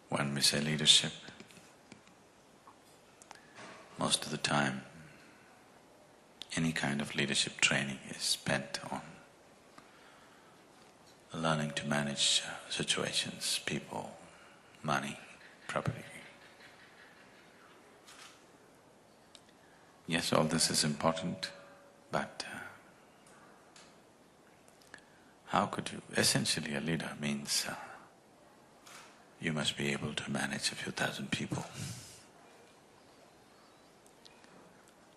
When we say leadership, most of the time, any kind of leadership training is spent on learning to manage situations, people, money, property. Yes, all this is important, but how could you… Essentially, a leader means you must be able to manage a few thousand people.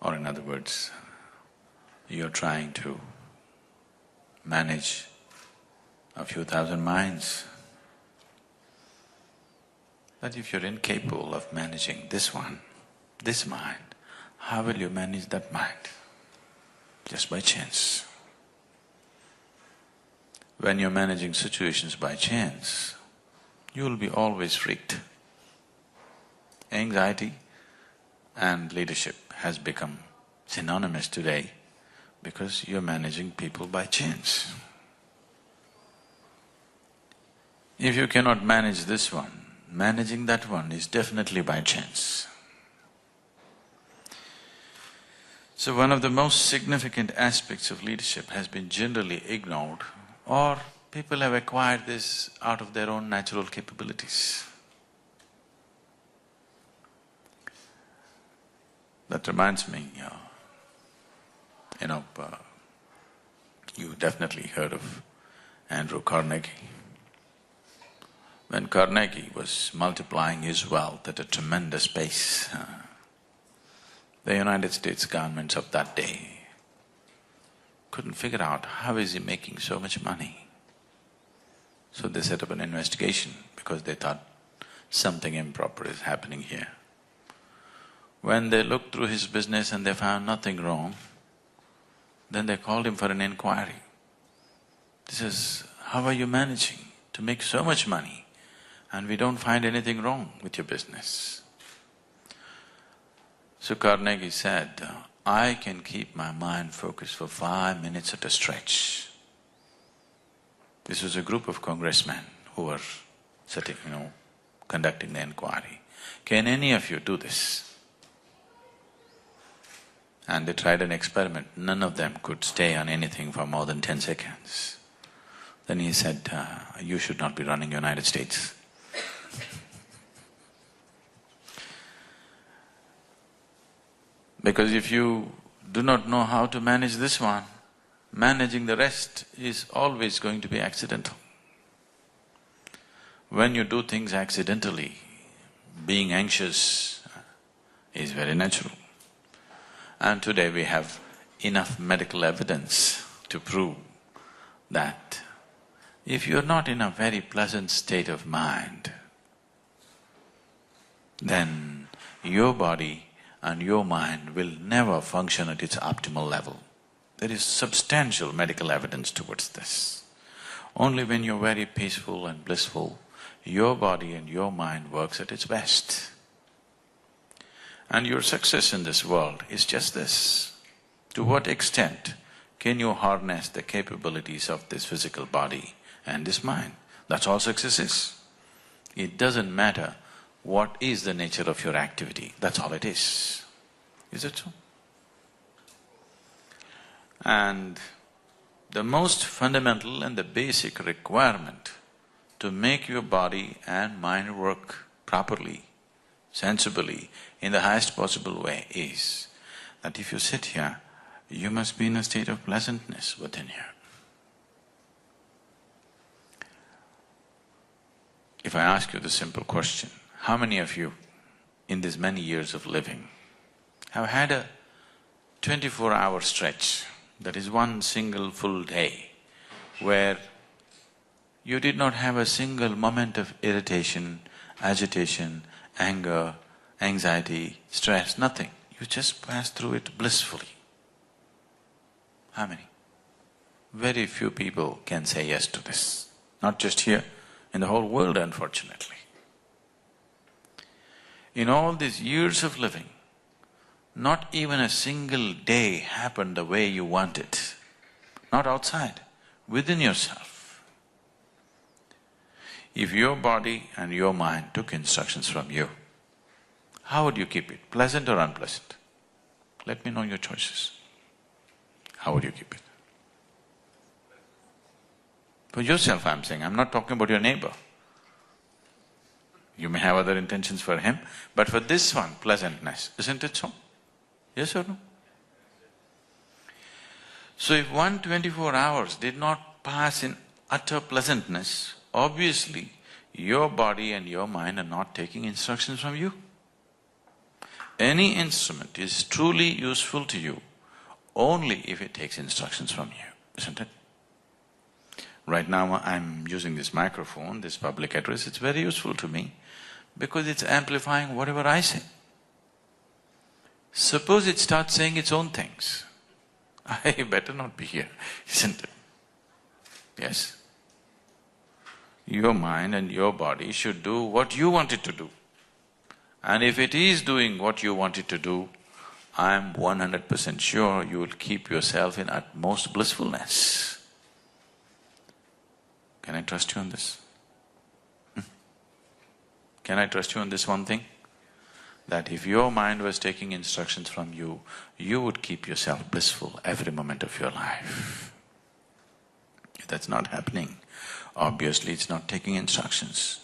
Or in other words, you're trying to manage a few thousand minds. But if you're incapable of managing this one, this mind, how will you manage that mind? Just by chance. When you're managing situations by chance, you will be always freaked. Anxiety and leadership has become synonymous today because you're managing people by chance. If you cannot manage this one, managing that one is definitely by chance. So one of the most significant aspects of leadership has been generally ignored, or people have acquired this out of their own natural capabilities. That reminds me, you definitely heard of Andrew Carnegie. When Carnegie was multiplying his wealth at a tremendous pace, the United States governments of that day couldn't figure out how is he making so much money. So they set up an investigation because they thought something improper is happening here. When they looked through his business and they found nothing wrong, then they called him for an inquiry. This is, how are you managing to make so much money and we don't find anything wrong with your business? So Carnegie said, I can keep my mind focused for 5 minutes at a stretch. This was a group of congressmen who were sitting, conducting the inquiry. Can any of you do this? And they tried an experiment, none of them could stay on anything for more than 10 seconds. Then he said, you should not be running United States. Because if you do not know how to manage this one, managing the rest is always going to be accidental. When you do things accidentally, being anxious is very natural. And today we have enough medical evidence to prove that if you're not in a very pleasant state of mind, then your body and your mind will never function at its optimal level. There is substantial medical evidence towards this. Only when you're very peaceful and blissful, your body and your mind works at its best. And your success in this world is just this. To what extent can you harness the capabilities of this physical body and this mind? That's all success is. It doesn't matter what is the nature of your activity, that's all it is. Is it so? And the most fundamental and the basic requirement to make your body and mind work properly, sensibly, in the highest possible way is that if you sit here, you must be in a state of pleasantness within you. If I ask you the simple question, how many of you in these many years of living have had a 24-hour stretch, that is one single full day, where you did not have a single moment of irritation, agitation, anger, anxiety, stress, nothing. You just passed through it blissfully. How many? Very few people can say yes to this. Not just here, in the whole world, unfortunately. In all these years of living, not even a single day happened the way you want it. Not outside, within yourself. If your body and your mind took instructions from you, how would you keep it? Pleasant or unpleasant? Let me know your choices. How would you keep it? For yourself I'm saying, I'm not talking about your neighbor. You may have other intentions for him, but for this one, pleasantness, isn't it so? Yes or no? So if 124 hours did not pass in utter pleasantness, obviously your body and your mind are not taking instructions from you. Any instrument is truly useful to you only if it takes instructions from you, isn't it? Right now I'm using this microphone, this public address, it's very useful to me because it's amplifying whatever I say. Suppose it starts saying its own things, I better not be here, isn't it? Yes? Your mind and your body should do what you want it to do. And if it is doing what you want it to do, I'm 100% sure you will keep yourself in utmost blissfulness. Can I trust you on this? Can I trust you on this one thing? That if your mind was taking instructions from you, you would keep yourself blissful every moment of your life. If that's not happening, obviously it's not taking instructions.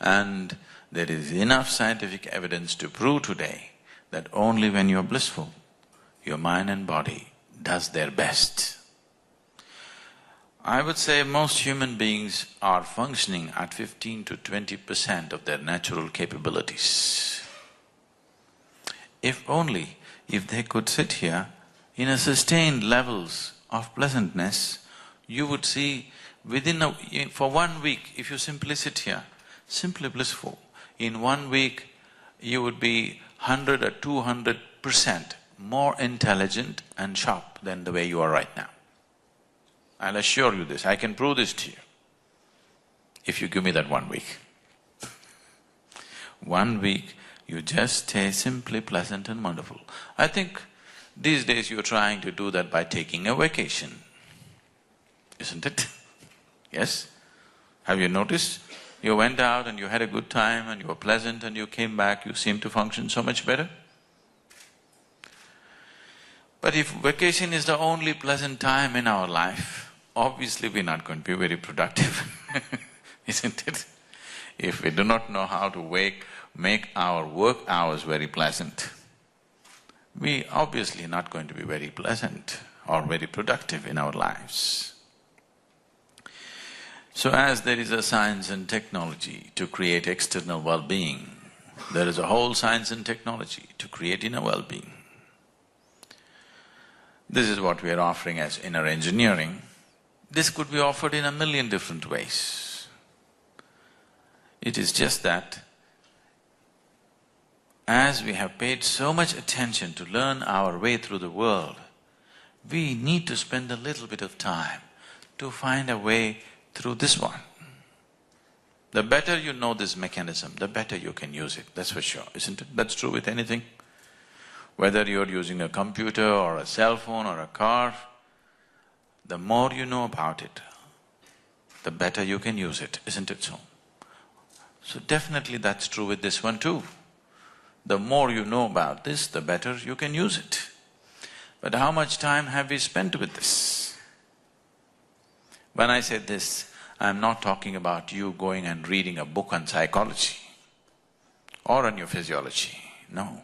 And there is enough scientific evidence to prove today that only when you're blissful, your mind and body does their best. I would say most human beings are functioning at 15 to 20% of their natural capabilities. If only, if they could sit here in a sustained levels of pleasantness, you would see for 1 week, if you simply sit here, simply blissful, in 1 week you would be 100 or 200% more intelligent and sharp than the way you are right now. I'll assure you this, I can prove this to you, if you give me that 1 week. 1 week, you just stay simply pleasant and wonderful. I think these days you're trying to do that by taking a vacation, isn't it? Yes? Have you noticed? You went out and you had a good time and you were pleasant and you came back, you seem to function so much better. But if vacation is the only pleasant time in our life, obviously we're not going to be very productive, isn't it? If we do not know how to make our work hours very pleasant, we obviously not going to be very pleasant or very productive in our lives. So as there is a science and technology to create external well-being, there is a whole science and technology to create inner well-being. This is what we are offering as inner engineering. This could be offered in a million different ways. It is just that as we have paid so much attention to learn our way through the world, we need to spend a little bit of time to find a way through this one. The better you know this mechanism, the better you can use it, that's for sure, isn't it? That's true with anything. Whether you're using a computer or a cell phone or a car, the more you know about it, the better you can use it, isn't it so? So definitely that's true with this one too. The more you know about this, the better you can use it. But how much time have we spent with this? When I say this, I'm not talking about you going and reading a book on psychology or on your physiology, no.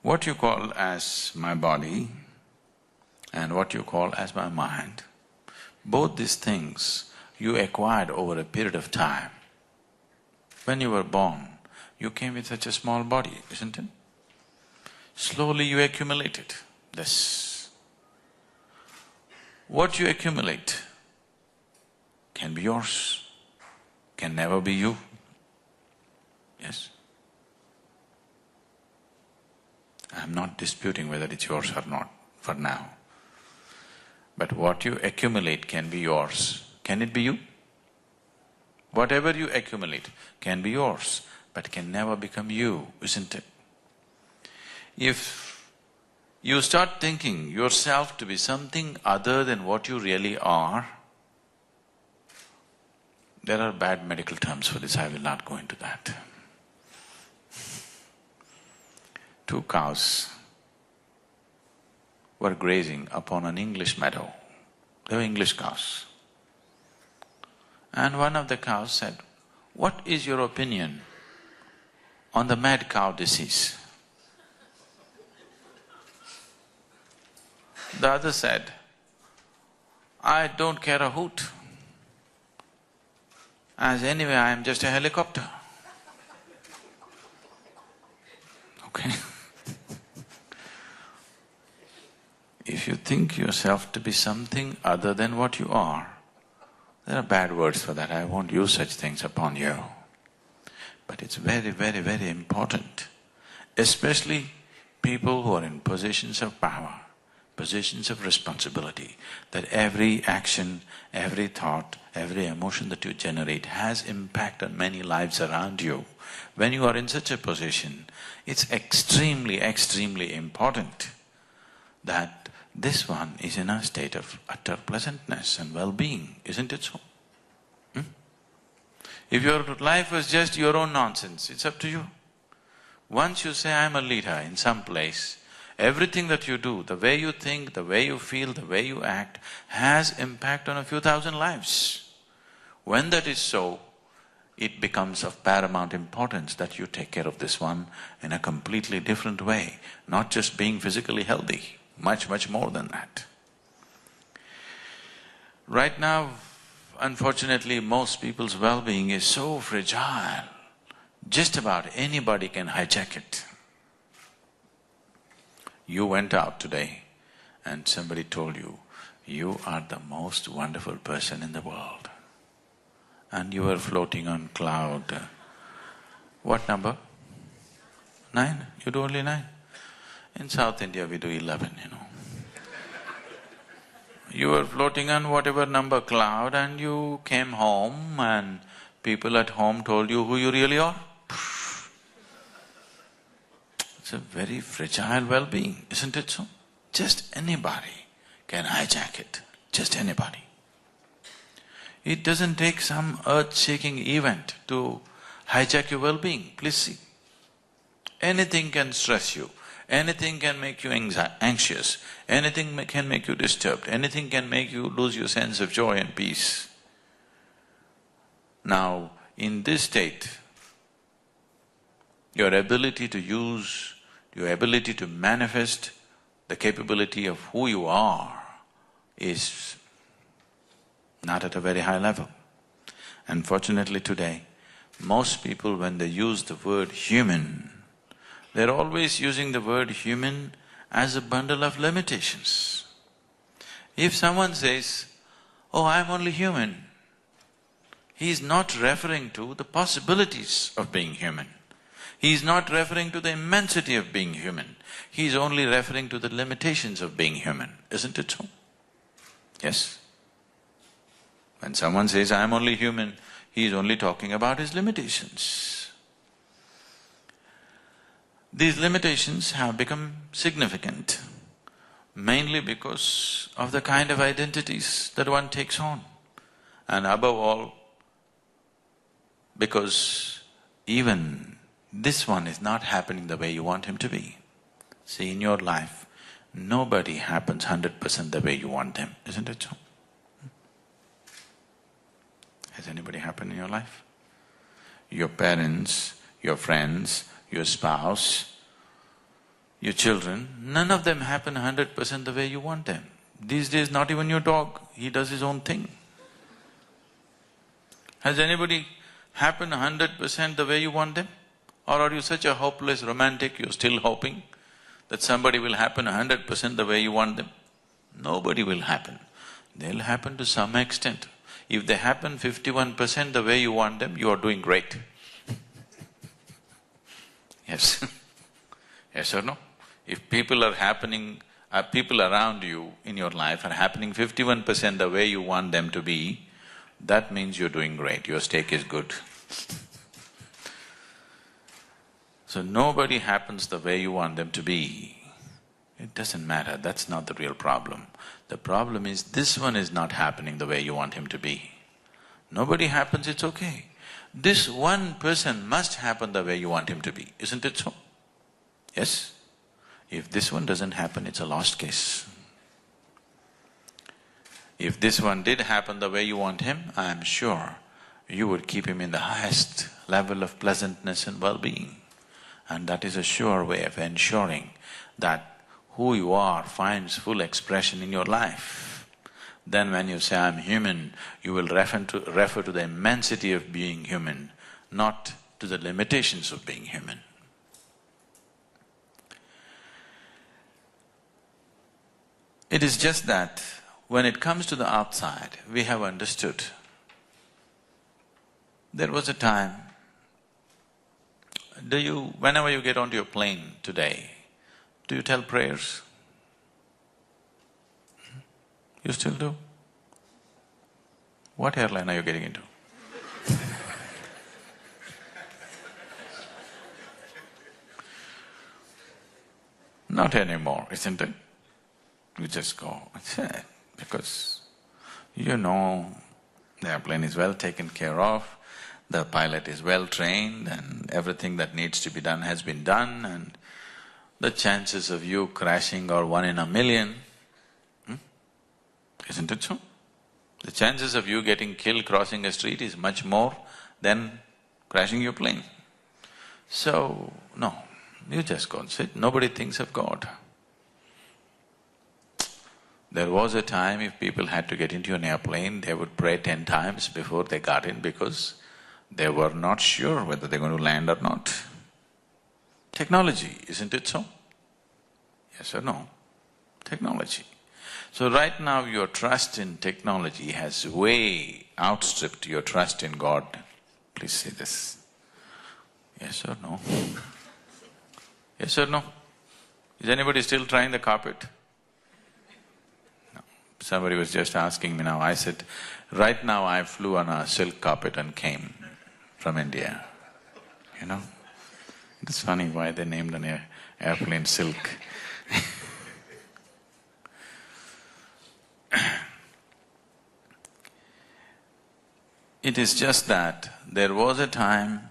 What you call as my body and what you call as my mind, both these things you acquired over a period of time. When you were born, you came with such a small body, isn't it? Slowly you accumulated this. What you accumulate can be yours, can never be you. Yes? I'm not disputing whether it's yours or not for now. But what you accumulate can be yours. Can it be you? Whatever you accumulate can be yours, but can never become you, isn't it? If you start thinking yourself to be something other than what you really are, There are bad medical terms for this, I will not go into that. Two cows were grazing upon an English meadow. They were English cows. And one of the cows said, "What is your opinion on the mad cow disease?" The other said, "I don't care a hoot, as anyway I am just a helicopter." Okay? If you think yourself to be something other than what you are, there are bad words for that, I won't use such things upon you. But it's very, very, very important, especially people who are in positions of power, positions of responsibility, that every action, every thought, every emotion that you generate has impact on many lives around you. When you are in such a position, it's extremely, extremely important that this one is in a state of utter pleasantness and well-being, isn't it so? If your life was just your own nonsense, it's up to you. Once you say, "I'm a leader in some place," everything that you do, the way you think, the way you feel, the way you act, has impact on a few thousand lives. When that is so, it becomes of paramount importance that you take care of this one in a completely different way, not just being physically healthy, much, much more than that. Right now, unfortunately, most people's well-being is so fragile, just about anybody can hijack it. You went out today and somebody told you, "You are the most wonderful person in the world." And you were floating on cloud… What number? 9? You do only 9? In South India we do 11, you know. You were floating on whatever number cloud and you came home and people at home told you who you really are. It's a very fragile well-being, isn't it so? Just anybody can hijack it, just anybody. It doesn't take some earth-shaking event to hijack your well-being, please see. Anything can stress you, anything can make you anxious, anything can make you disturbed, anything can make you lose your sense of joy and peace. Now, in this state, your ability to use, your ability to manifest the capability of who you are is not at a very high level. Unfortunately today, most people when they use the word human, they're always using the word human as a bundle of limitations. If someone says, "Oh, I'm only human," he is not referring to the possibilities of being human. He is not referring to the immensity of being human. He is only referring to the limitations of being human, isn't it so? Yes? When someone says, "I'm only human," he is only talking about his limitations. These limitations have become significant mainly because of the kind of identities that one takes on, and above all, because even this one is not happening the way you want him to be. See, in your life, nobody happens 100% the way you want them, isn't it so? Has anybody happened in your life? Your parents, your friends, your spouse, your children, none of them happen 100% the way you want them. These days, not even your dog, he does his own thing. Has anybody happened 100% the way you want them? Or are you such a hopeless romantic, you're still hoping that somebody will happen 100% the way you want them? Nobody will happen. They'll happen to some extent. If they happen 51% the way you want them, you are doing great. Yes. Yes or no? If people are happening, people around you in your life are happening 51% the way you want them to be, that means you're doing great, your steak is good. So nobody happens the way you want them to be. It doesn't matter, that's not the real problem. The problem is this one is not happening the way you want him to be. Nobody happens, it's okay. This one person must happen the way you want him to be, isn't it so? Yes? If this one doesn't happen, it's a lost case. If this one did happen the way you want him, I am sure you would keep him in the highest level of pleasantness and well-being. And that is a sure way of ensuring that who you are finds full expression in your life. Then when you say, I'm human, you will refer to the immensity of being human, not to the limitations of being human. It is just that when it comes to the outside, we have understood. There was a time, whenever you get onto your plane today, do you tell prayers? You still do? What airline are you getting into? Not anymore, isn't it? You just go, because you know the airplane is well taken care of, the pilot is well trained and everything that needs to be done has been done, and the chances of you crashing are 1 in a million. Isn't it so? The chances of you getting killed crossing a street is much more than crashing your plane. So, no, you just go and sit, nobody thinks of God. There was a time if people had to get into an airplane, they would pray 10 times before they got in because they were not sure whether they're going to land or not. Technology, isn't it so? Yes or no? Technology. So right now your trust in technology has way outstripped your trust in God. Please say this. Yes or no? Yes or no? Is anybody still trying the carpet? Somebody was just asking me now, I said, right now I flew on a silk carpet and came from India, you know. It's funny why they named an airplane Silk. It is just that there was a time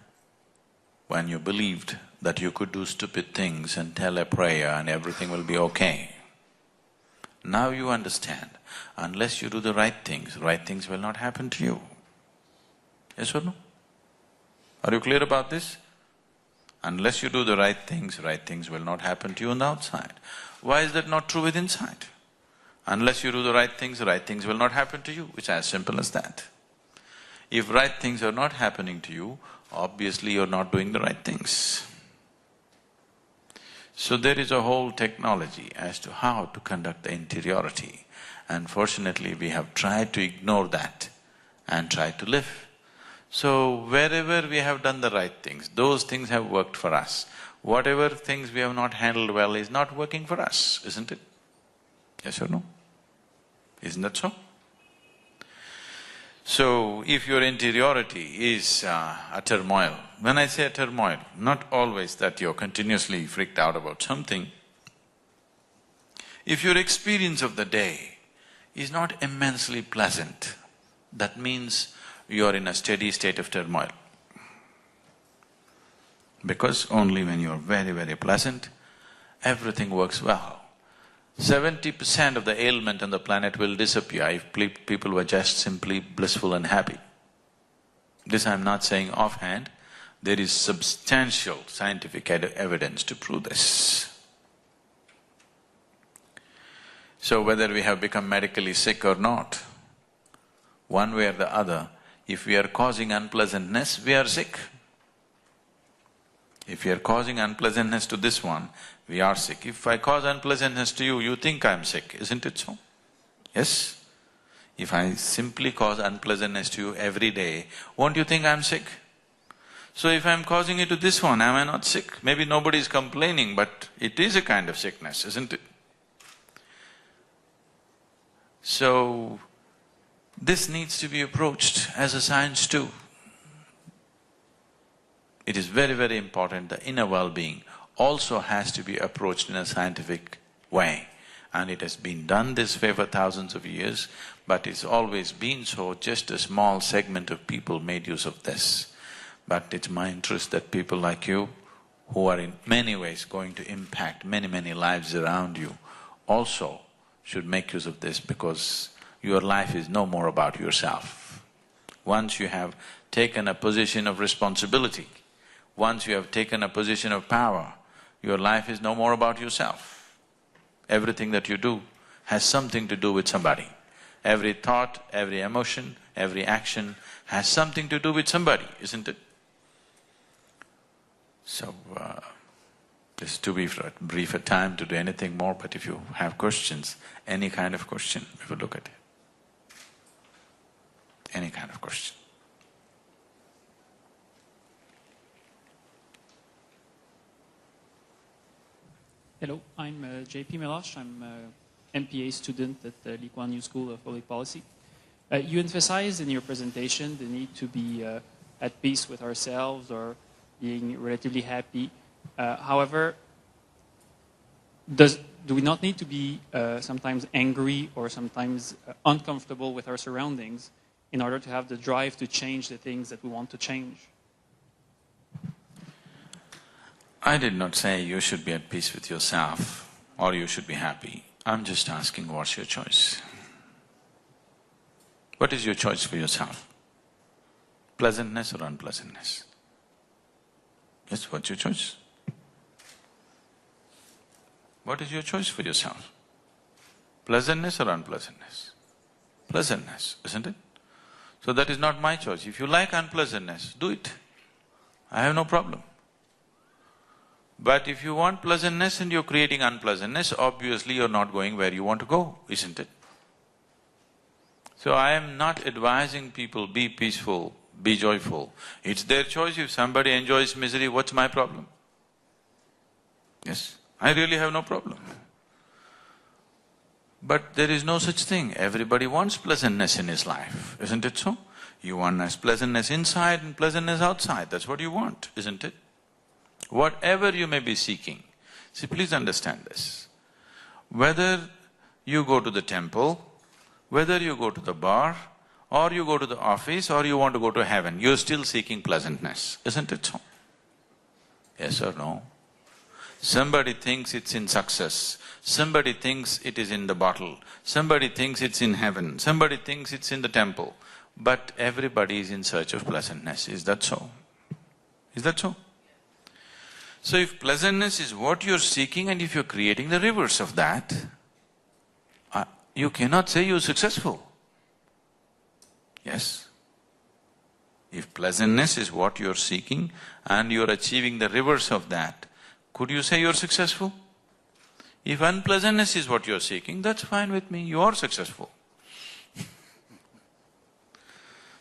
when you believed that you could do stupid things and tell a prayer and everything will be okay. Now you understand, unless you do the right things will not happen to you. Yes or no? Are you clear about this? Unless you do the right things will not happen to you on the outside. Why is that not true with inside? Unless you do the right things will not happen to you. It's as simple as that. If right things are not happening to you, obviously you're not doing the right things. So there is a whole technology as to how to conduct the interiority. Unfortunately, we have tried to ignore that and try to live. So wherever we have done the right things, those things have worked for us. Whatever things we have not handled well is not working for us, isn't it? Yes or no? Isn't that so? So, if your interiority is a turmoil, when I say a turmoil, not always that you're continuously freaked out about something. If your experience of the day is not immensely pleasant, that means you're in a steady state of turmoil. Because only when you're very, very pleasant, everything works well. 70% of the ailment on the planet will disappear if people were just simply blissful and happy. This I'm not saying offhand, there is substantial scientific evidence to prove this. So whether we have become medically sick or not, one way or the other, if we are causing unpleasantness, we are sick. If we are causing unpleasantness to this one, we are sick. If I cause unpleasantness to you, you think I'm sick, isn't it so? Yes? If I simply cause unpleasantness to you every day, won't you think I'm sick? So if I'm causing it to this one, am I not sick? Maybe nobody is complaining, but it is a kind of sickness, isn't it? So, this needs to be approached as a science too. It is very, very important, the inner well-being also has to be approached in a scientific way. and it has been done this way for thousands of years, but it's always been so, just a small segment of people made use of this. But it's my interest that people like you, who are in many ways going to impact many lives around you, also should make use of this, because your life is no more about yourself. Once you have taken a position of responsibility, once you have taken a position of power, your life is no more about yourself. Everything that you do has something to do with somebody. Every thought, every emotion, every action has something to do with somebody, isn't it? So, this is too brief a time to do anything more, but if you have questions, any kind of question, we will look at it. Any kind of question. Hello, I'm J.P. Melosh. I'm an MPA student at the Lee Kuan Yew School of Public Policy. You emphasized in your presentation the need to be at peace with ourselves or being relatively happy. However, do we not need to be sometimes angry or sometimes uncomfortable with our surroundings in order to have the drive to change the things that we want to change? I did not say you should be at peace with yourself or you should be happy. I'm just asking, what's your choice? What is your choice for yourself? Pleasantness or unpleasantness? Yes, what's your choice? What is your choice for yourself? Pleasantness or unpleasantness? Pleasantness, isn't it? So that is not my choice. If you like unpleasantness, do it. I have no problem. But if you want pleasantness and you're creating unpleasantness, obviously you're not going where you want to go, isn't it? So I am not advising people, be peaceful, be joyful. It's their choice. If somebody enjoys misery, what's my problem? Yes, I really have no problem. But there is no such thing. Everybody wants pleasantness in his life, isn't it so? You want nice pleasantness inside and pleasantness outside, that's what you want, isn't it? Whatever you may be seeking, see, please understand this. Whether you go to the temple, whether you go to the bar, or you go to the office, or you want to go to heaven, you're still seeking pleasantness, isn't it so? Yes or no? Somebody thinks it's in success, somebody thinks it is in the bottle, somebody thinks it's in heaven, somebody thinks it's in the temple, but everybody is in search of pleasantness. Is that so? Is that so? So if pleasantness is what you're seeking and if you're creating the reverse of that, you cannot say you're successful. Yes? If pleasantness is what you're seeking and you're achieving the reverse of that, could you say you're successful? If unpleasantness is what you're seeking, that's fine with me, you are successful.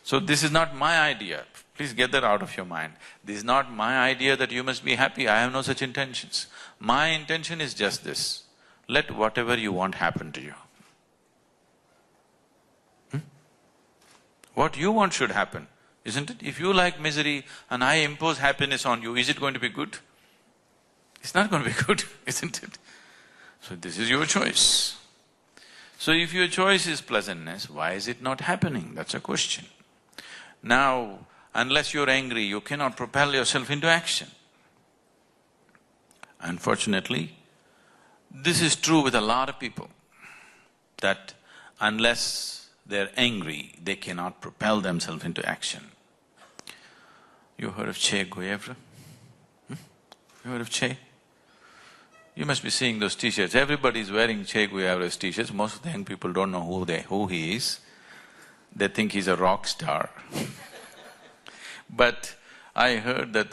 So this is not my idea. Please get that out of your mind. This is not my idea that you must be happy, I have no such intentions. My intention is just this, let whatever you want happen to you. What you want should happen, isn't it? If you like misery and I impose happiness on you, is it going to be good? It's not going to be good, isn't it? So this is your choice. So if your choice is pleasantness, why is it not happening? That's a question. Now, unless you're angry, you cannot propel yourself into action. Unfortunately, this is true with a lot of people, that unless they're angry, they cannot propel themselves into action. You heard of Che Guevara? You heard of Che? You must be seeing those t-shirts. Everybody's wearing Che Guevara's t-shirts. Most of the young people don't know who he is. They think he's a rock star. But I heard that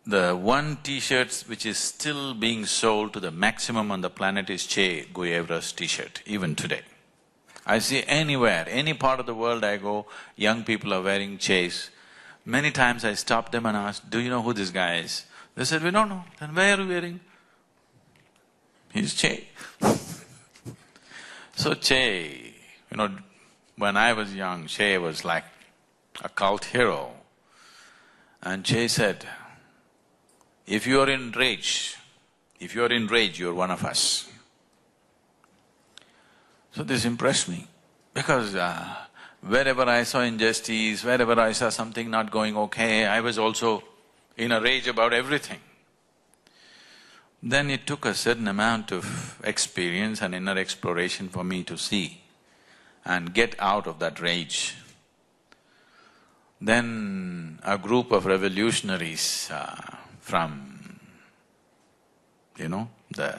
the one t-shirt which is still being sold to the maximum on the planet is Che Guevara's t-shirt, even today. I see anywhere, any part of the world I go, young people are wearing Che's. Many times I stop them and ask, do you know who this guy is? They said, we don't know. Then why are you wearing? He's Che. So Che, when I was young, Che was like a cult hero. And Che said, if you are in rage, you're one of us. So this impressed me because wherever I saw injustice, wherever I saw something not going okay, I was also in a rage about everything. Then it took a certain amount of experience and inner exploration for me to see and get out of that rage. Then a group of revolutionaries from, the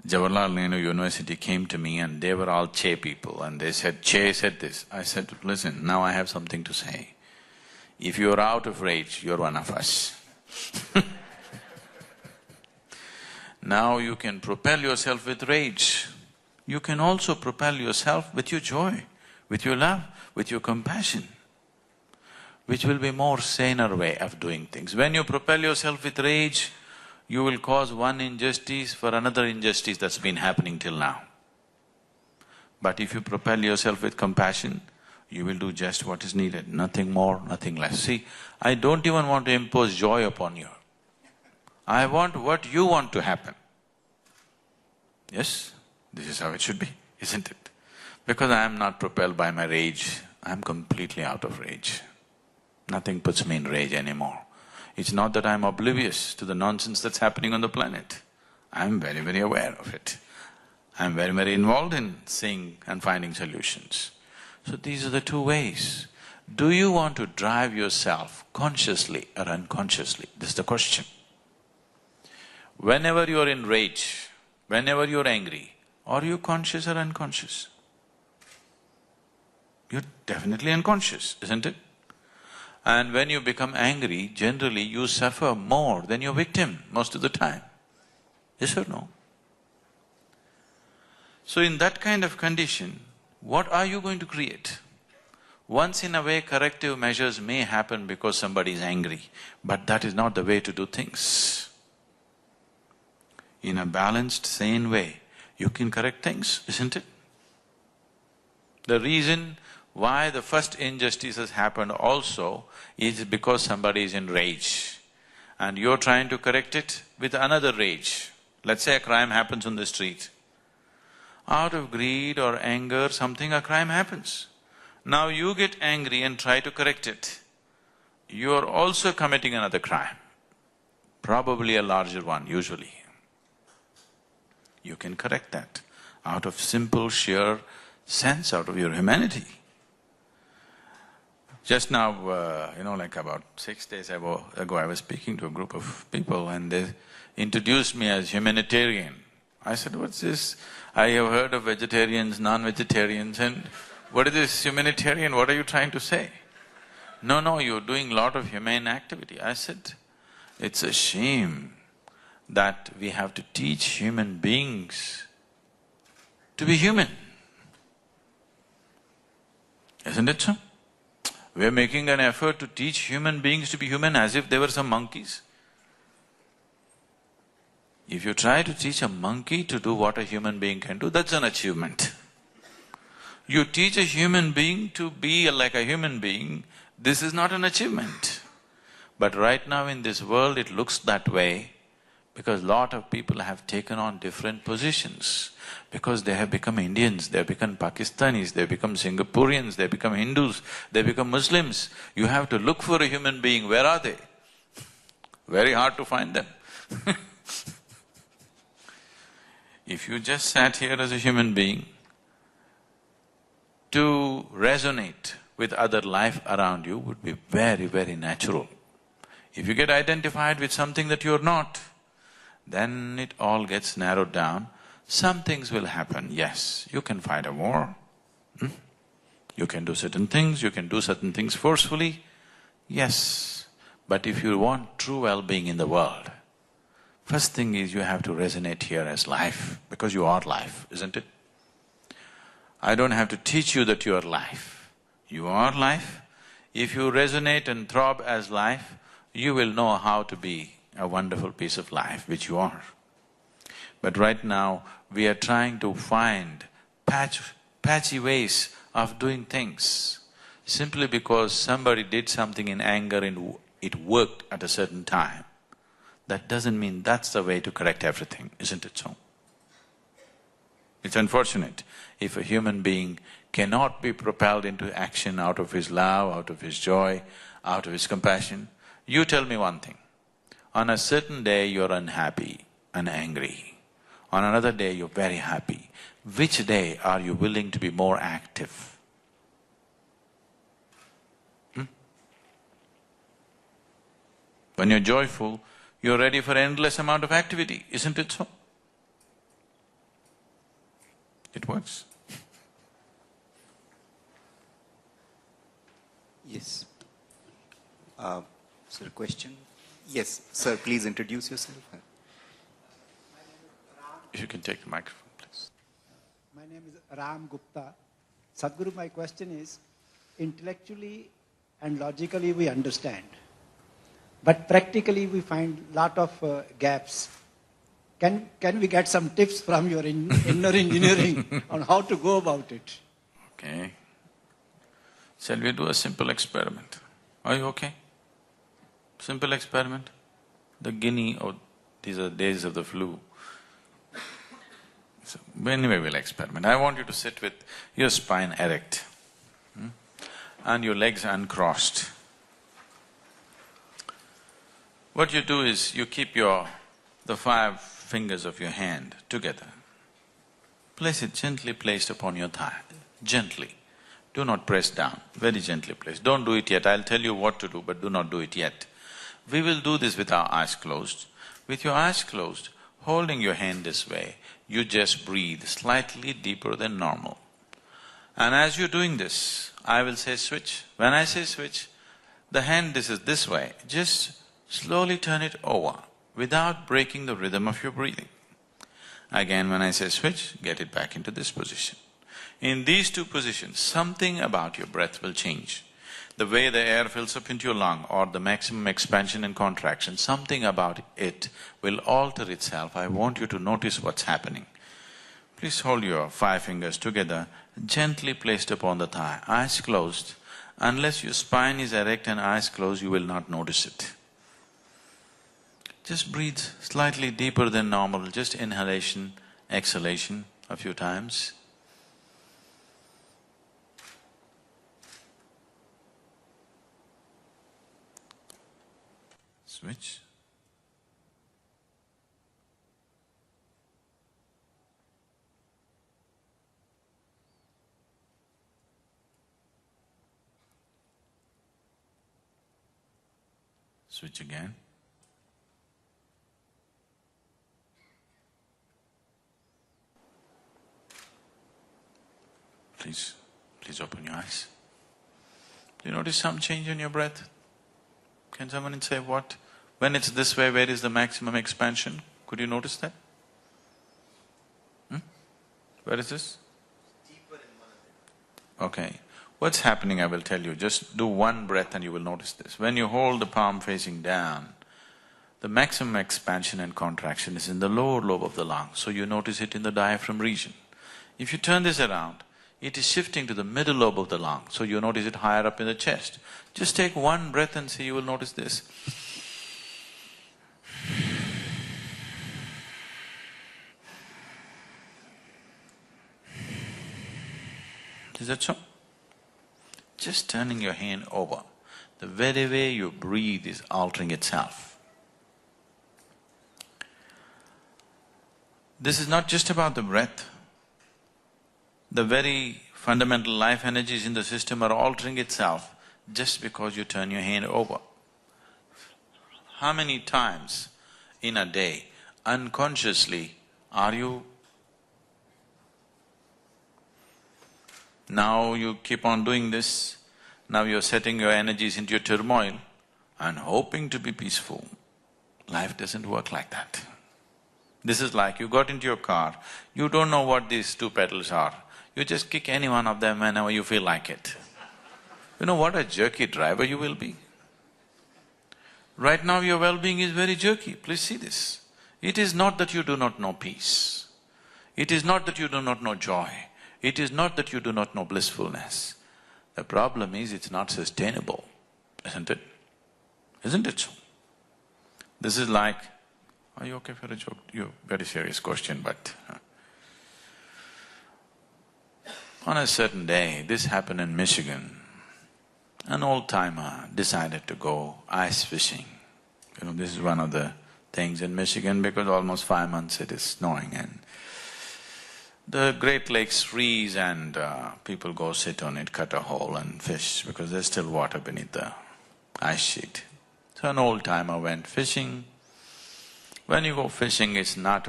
Jawaharlal Nehru University came to me and they were all Che people and they said, Che said this. I said, listen, now I have something to say. If you're out of rage, you're one of us. Now you can propel yourself with rage. You can also propel yourself with your joy, with your love, with your compassion, which will be more saner way of doing things. When you propel yourself with rage, you will cause one injustice for another injustice that's been happening till now. But if you propel yourself with compassion, you will do just what is needed, nothing more, nothing less. See, I don't even want to impose joy upon you. I want what you want to happen. Yes, this is how it should be, isn't it? Because I am not propelled by my rage, I am completely out of rage. Nothing puts me in rage anymore. It's not that I'm oblivious to the nonsense that's happening on the planet. I'm very, very aware of it. I'm very, very involved in seeing and finding solutions. So these are the two ways. Do you want to drive yourself consciously or unconsciously? This is the question. Whenever you're in rage, whenever you're angry, are you conscious or unconscious? You're definitely unconscious, isn't it? And when you become angry, generally you suffer more than your victim most of the time. Yes or no? So in that kind of condition, what are you going to create? Once in a way, corrective measures may happen because somebody is angry, but that is not the way to do things. In a balanced, sane way, you can correct things, isn't it? The reason why the first injustice has happened also is because somebody is in rage and you're trying to correct it with another rage. Let's say a crime happens on the street. Out of greed or anger, a crime happens. Now you get angry and try to correct it. You are also committing another crime, probably a larger one usually. You can correct that out of simple, sheer sense, out of your humanity. Just now, like about 6 days ago, I was speaking to a group of people and they introduced me as humanitarian. I said, what's this? I have heard of vegetarians, non-vegetarians, and what is this humanitarian, what are you trying to say? No, you're doing a lot of humane activity. I said, it's a shame that we have to teach human beings to be human. Isn't it so? We're making an effort to teach human beings to be human as if they were some monkeys. If you try to teach a monkey to do what a human being can do, that's an achievement. You teach a human being to be like a human being, this is not an achievement. But right now in this world it looks that way because lot of people have taken on different positions. Because they have become Indians, they have become Pakistanis, they have become Singaporeans, they have become Hindus, they have become Muslims. You have to look for a human being, where are they? Very hard to find them. If you just sat here as a human being, to resonate with other life around you would be very, very natural. If you get identified with something that you're not, then it all gets narrowed down. Some things will happen, yes, you can fight a war, you can do certain things, you can do certain things forcefully, yes. But if you want true well-being in the world, first thing is you have to resonate here as life, because you are life, isn't it? I don't have to teach you that you are life. You are life. If you resonate and throb as life, you will know how to be a wonderful piece of life, which you are. But right now, we are trying to find patchy ways of doing things simply because somebody did something in anger and it worked at a certain time. That doesn't mean that's the way to correct everything, isn't it so? It's unfortunate if a human being cannot be propelled into action out of his love, out of his joy, out of his compassion. You tell me one thing, on a certain day you're unhappy and angry, on another day you're very happy. Which day are you willing to be more active? When you're joyful, you're ready for endless amount of activity, isn't it so? It works. Yes. Sir, question? Yes, sir, please introduce yourself. If you can take the microphone, please. My name is Ram Gupta. Sadhguru, my question is, intellectually and logically we understand, but practically we find lot of gaps. Can we get some tips from your inner engineering on how to go about it? Okay. Shall we do a simple experiment? Are you okay? Simple experiment. The guinea, or these are days of the flu. So anyway, we'll experiment. I want you to sit with your spine erect, and your legs uncrossed. What you do is you keep the 5 fingers of your hand together. Place it gently placed upon your thigh, gently. Do not press down, very gently placed. Don't do it yet, I'll tell you what to do, but do not do it yet. We will do this with our eyes closed. With your eyes closed, holding your hand this way, you just breathe slightly deeper than normal. And as you're doing this, I will say switch. When I say switch, the hand is this way, just slowly turn it over without breaking the rhythm of your breathing. Again, when I say switch, get it back into this position. In these 2 positions, something about your breath will change. The way the air fills up into your lung or the maximum expansion and contraction, something about it will alter itself. I want you to notice what's happening. Please hold your 5 fingers together, gently placed upon the thigh, eyes closed. Unless your spine is erect and eyes closed, you will not notice it. Just breathe slightly deeper than normal, just inhalation, exhalation a few times. Switch. Switch again. Please open your eyes. Do you notice some change in your breath? Can someone say what? When it's this way, where is the maximum expansion? Could you notice that? Where is this? Deeper in one of them. Okay. What's happening, I will tell you. Just do one breath and you will notice this. When you hold the palm facing down, the maximum expansion and contraction is in the lower lobe of the lung, so you notice it in the diaphragm region. If you turn this around, it is shifting to the middle lobe of the lung, so you notice it higher up in the chest. Just take one breath and see, you will notice this. Is that so? Just turning your hand over, the very way you breathe is altering itself. This is not just about the breath. The very fundamental life energies in the system are altering itself just because you turn your hand over. How many times in a day, unconsciously, are you… Now you keep on doing this, now you're setting your energies into your turmoil and hoping to be peaceful. Life doesn't work like that. This is like you got into your car, you don't know what these 2 pedals are. You just kick any one of them whenever you feel like it. You know what a jerky driver you will be? Right now your well-being is very jerky, please see this. It is not that you do not know peace. It is not that you do not know joy. It is not that you do not know blissfulness. The problem is it's not sustainable, isn't it? Isn't it so? This is like… Are you okay for a joke? Very serious question, but… On a certain day, this happened in Michigan. An old-timer decided to go ice fishing. This is one of the things in Michigan because almost 5 months it is snowing and the Great Lakes freeze and people go sit on it, cut a hole and fish because there's still water beneath the ice sheet. So an old-timer went fishing. When you go fishing, it's not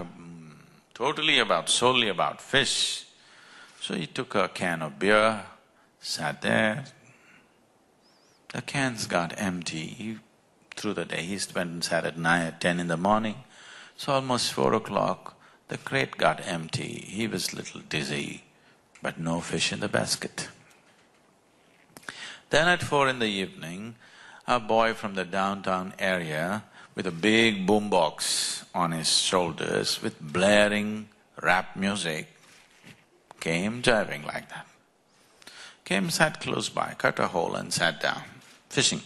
solely about fish. So he took a can of beer, sat there. The cans got empty. Through the day, he went and sat at 9, 10 in the morning. So almost 4 o'clock, the crate got empty. He was a little dizzy, but no fish in the basket. Then at 4 in the evening, a boy from the downtown area with a big boombox on his shoulders with blaring rap music came driving like that. Came, sat close by, cut a hole and sat down, fishing.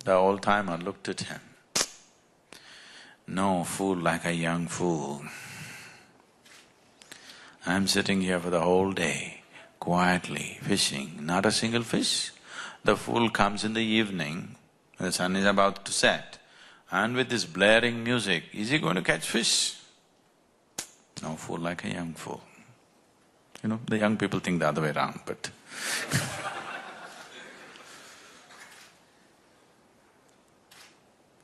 The old-timer looked at him. No fool like a young fool. I'm sitting here for the whole day, quietly fishing, not a single fish. The fool comes in the evening, the sun is about to set, and with this blaring music, is he going to catch fish? No fool like a young fool. The young people think the other way around, but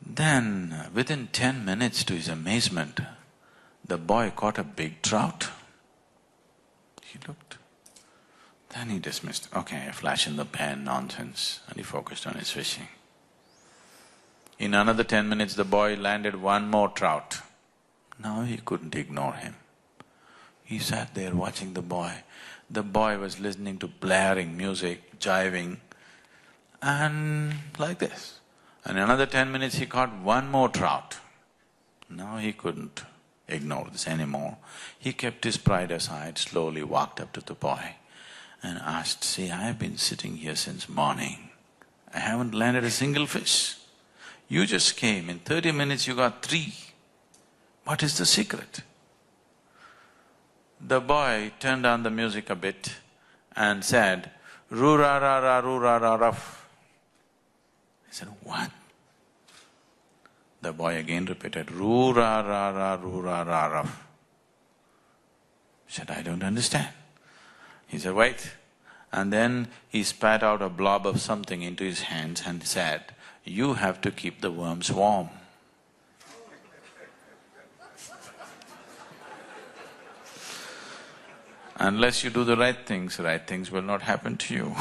Then, within 10 minutes, to his amazement, the boy caught a big trout. He looked. Then he dismissed, okay, a flash in the pan, nonsense, and he focused on his fishing. In another 10 minutes, the boy landed one more trout. Now he couldn't ignore him. He sat there watching the boy. The boy was listening to blaring music, jiving, and like this. And in another 10 minutes he caught one more trout. Now he couldn't ignore this anymore. He kept his pride aside, slowly walked up to the boy and asked, see, I've been sitting here since morning. I haven't landed a single fish. You just came, in 30 minutes you got 3. What is the secret? The boy turned down the music a bit and said, roo-ra-ra-ra, roo-ra-ra-ruff. I said, what? The boy again repeated, roo-ra-ra-ra, roo-ra-ra-ruff. I said, I don't understand. He said, wait. And then he spat out a blob of something into his hands and said, you have to keep the worms warm. Unless you do the right things will not happen to you.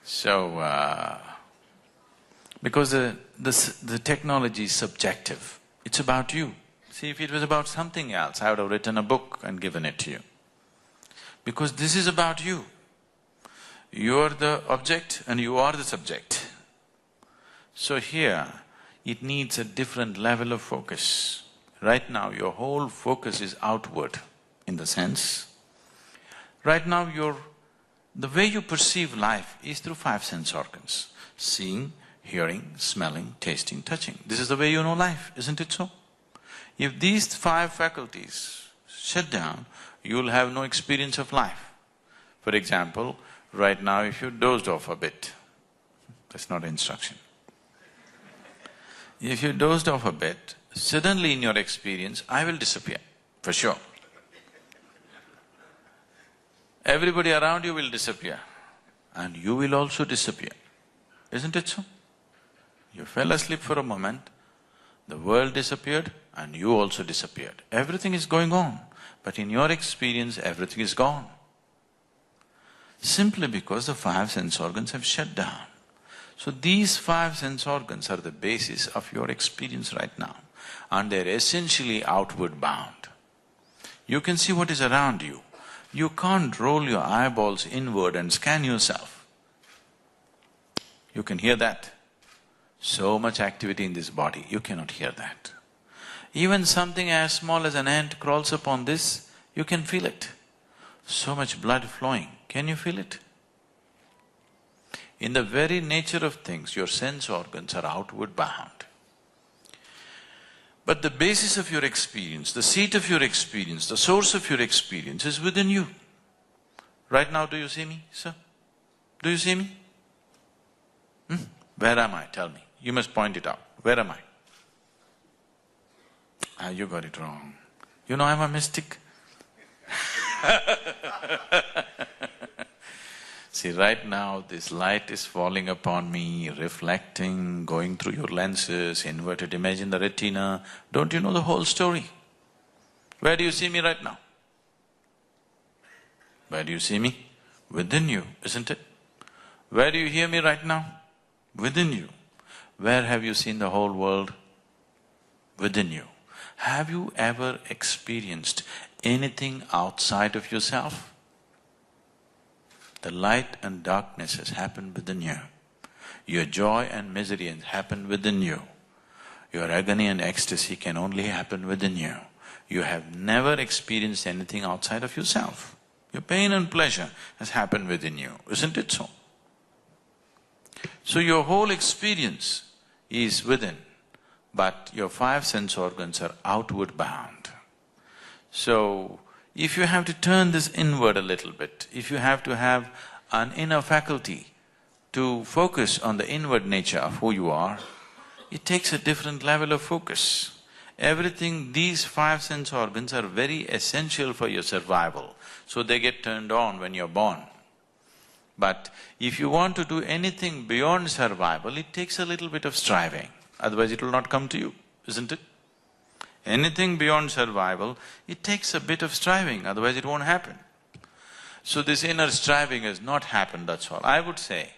So, because the technology is subjective, it's about you. See, if it was about something else, I would have written a book and given it to you. Because this is about you. You are the object and you are the subject. So here, it needs a different level of focus. Right now, your whole focus is outward, in the sense, right now the way you perceive life is through 5 sense organs. Seeing, hearing, smelling, tasting, touching. This is the way you know life, isn't it so? If these 5 faculties shut down, you'll have no experience of life. For example, right now if you dozed off a bit, that's not instruction. If you dozed off a bit, suddenly in your experience, I will disappear, for sure. Everybody around you will disappear and you will also disappear, isn't it so? You fell asleep for a moment, the world disappeared and you also disappeared. Everything is going on, but in your experience, everything is gone. Simply because the 5 sense organs have shut down. So these 5 sense organs are the basis of your experience right now, and they're essentially outward bound. You can see what is around you. You can't roll your eyeballs inward and scan yourself. You can hear that. So much activity in this body, you cannot hear that. Even something as small as an ant crawls upon this, you can feel it. So much blood flowing, can you feel it? In the very nature of things, your sense organs are outward bound. But the basis of your experience, the seat of your experience, the source of your experience is within you. Right now, do you see me, sir? Do you see me? Where am I? Tell me. You must point it out. Where am I? Ah, you got it wrong. You know I'm a mystic. See, right now this light is falling upon me, reflecting, going through your lenses, inverted image in the retina. Don't you know the whole story? Where do you see me right now? Where do you see me? Within you, isn't it? Where do you hear me right now? Within you. Where have you seen the whole world? Within you. Have you ever experienced anything outside of yourself? The light and darkness has happened within you. Your joy and misery has happened within you. Your agony and ecstasy can only happen within you. You have never experienced anything outside of yourself. Your pain and pleasure has happened within you, isn't it so? So your whole experience is within, but your five sense organs are outward bound. So, if you have to turn this inward a little bit, if you have to have an inner faculty to focus on the inward nature of who you are, it takes a different level of focus. Everything, these five sense organs are very essential for your survival, so they get turned on when you're born. But if you want to do anything beyond survival, it takes a little bit of striving, otherwise it will not come to you, isn't it? Anything beyond survival, it takes a bit of striving, otherwise it won't happen. So this inner striving has not happened, that's all. I would say,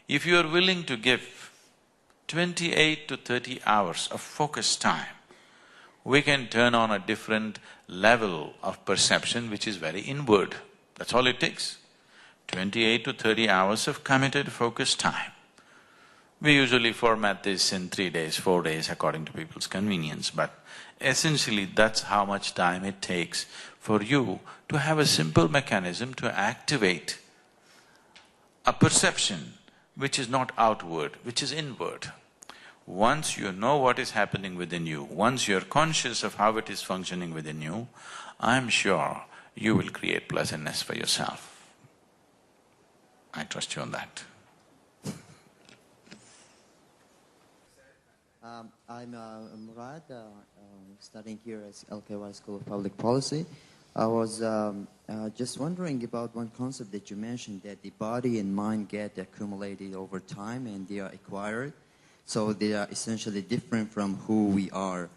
if you are willing to give 28 to 30 hours of focused time, we can turn on a different level of perception which is very inward. That's all it takes. 28 to 30 hours of committed, focused time. We usually format this in 3 days, 4 days according to people's convenience, but essentially that's how much time it takes for you to have a simple mechanism to activate a perception which is not outward, which is inward. Once you know what is happening within you, once you're conscious of how it is functioning within you, I'm sure you will create pleasantness for yourself. I trust you on that. I'm Murad, studying here at LKY School of Public Policy. I was just wondering about one concept that you mentioned, that the body and mind get accumulated over time and they are acquired. So they are essentially different from who we are.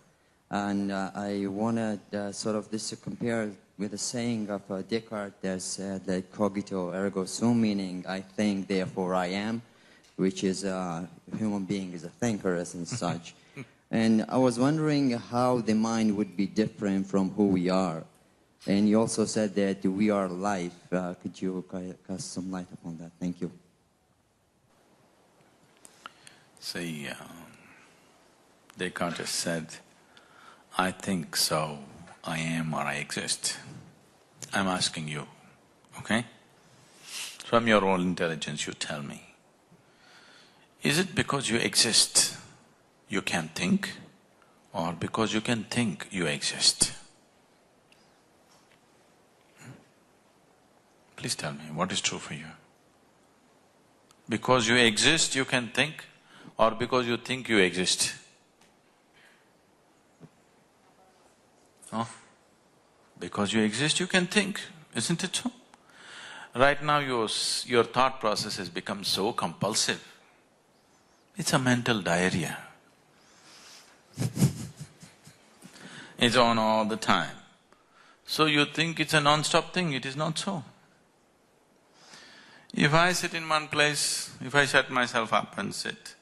And I wanted sort of this to compare with the saying of Descartes that said that cogito ergo sum, meaning I think, therefore I am, which is a human being is a thinker as and such. And I was wondering how the mind would be different from who we are. And you also said that we are life. Could you cast some light upon that? Thank you. See, Descartes said, I think so, I am or I exist. I'm asking you, okay? From your own intelligence, you tell me. Is it because you exist, you can think, or because you can think, you exist? Please tell me, what is true for you? Because you exist, you can think, or because you think you exist? Huh? Because you exist, you can think, isn't it so? Right now your thought process has become so compulsive. It's a mental diarrhea. It's on all the time. So you think it's a non-stop thing, it is not so. If I sit in one place, if I shut myself up and sit,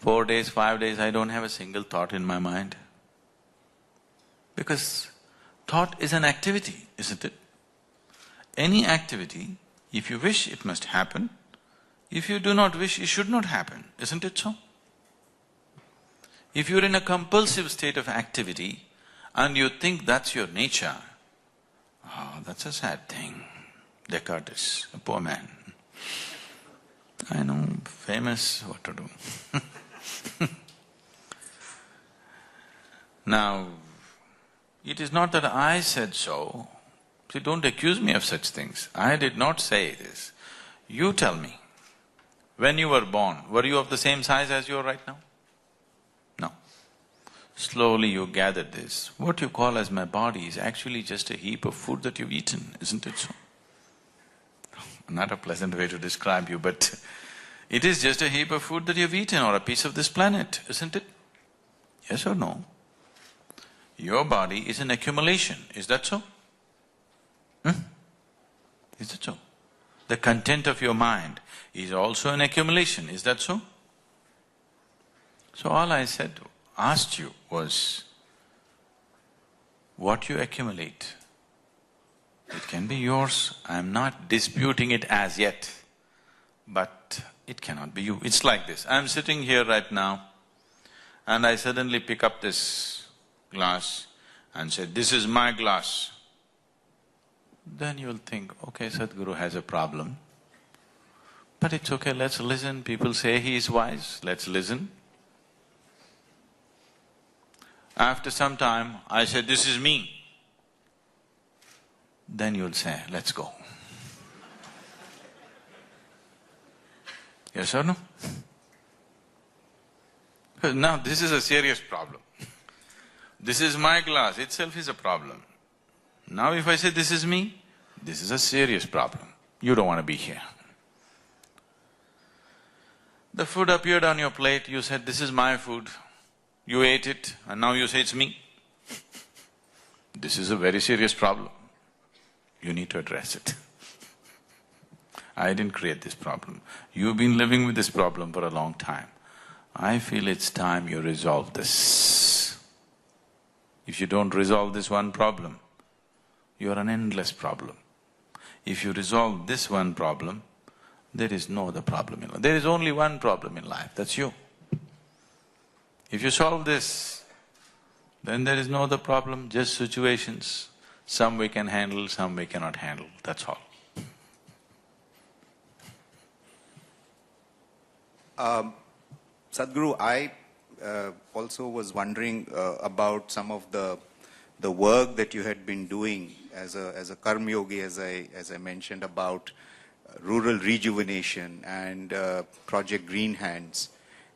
4 days, 5 days, I don't have a single thought in my mind. Because thought is an activity, isn't it? Any activity, if you wish, it must happen. If you do not wish, it should not happen, isn't it so? If you're in a compulsive state of activity and you think that's your nature, oh, that's a sad thing. Descartes is a poor man. I know, famous, what to do. Now, it is not that I said so. See, don't accuse me of such things. I did not say this. You tell me, when you were born, were you of the same size as you are right now? No. Slowly you gathered this. What you call as my body is actually just a heap of food that you've eaten, isn't it so? Not a pleasant way to describe you, but it is just a heap of food that you've eaten or a piece of this planet, isn't it? Yes or no? Your body is an accumulation, is that so? Is that so? The content of your mind is also an accumulation, is that so? So all I asked you was, what you accumulate, it can be yours, I'm not disputing it as yet, but it cannot be you. It's like this, I'm sitting here right now and I suddenly pick up this glass and say, this is my glass. Then you'll think, okay, Sadhguru has a problem, but it's okay, let's listen. People say he is wise, let's listen. After some time, I said, this is me. Then you'll say, let's go. Yes or no? Because now this is a serious problem. This is my glass itself is a problem. Now if I say this is me, this is a serious problem. You don't want to be here. The food appeared on your plate, you said, this is my food. You ate it and now you say it's me. This is a very serious problem. You need to address it. I didn't create this problem. You've been living with this problem for a long time. I feel it's time you resolve this. If you don't resolve this one problem, you're an endless problem. If you resolve this one problem, there is no other problem in life. There is only one problem in life, that's you. If you solve this, then there is no other problem, just situations. Some we can handle, some we cannot handle, that's all. Sadhguru, I also was wondering about some of the work that you had been doing as a karma yogi, as I mentioned about rural rejuvenation and Project Green Hands.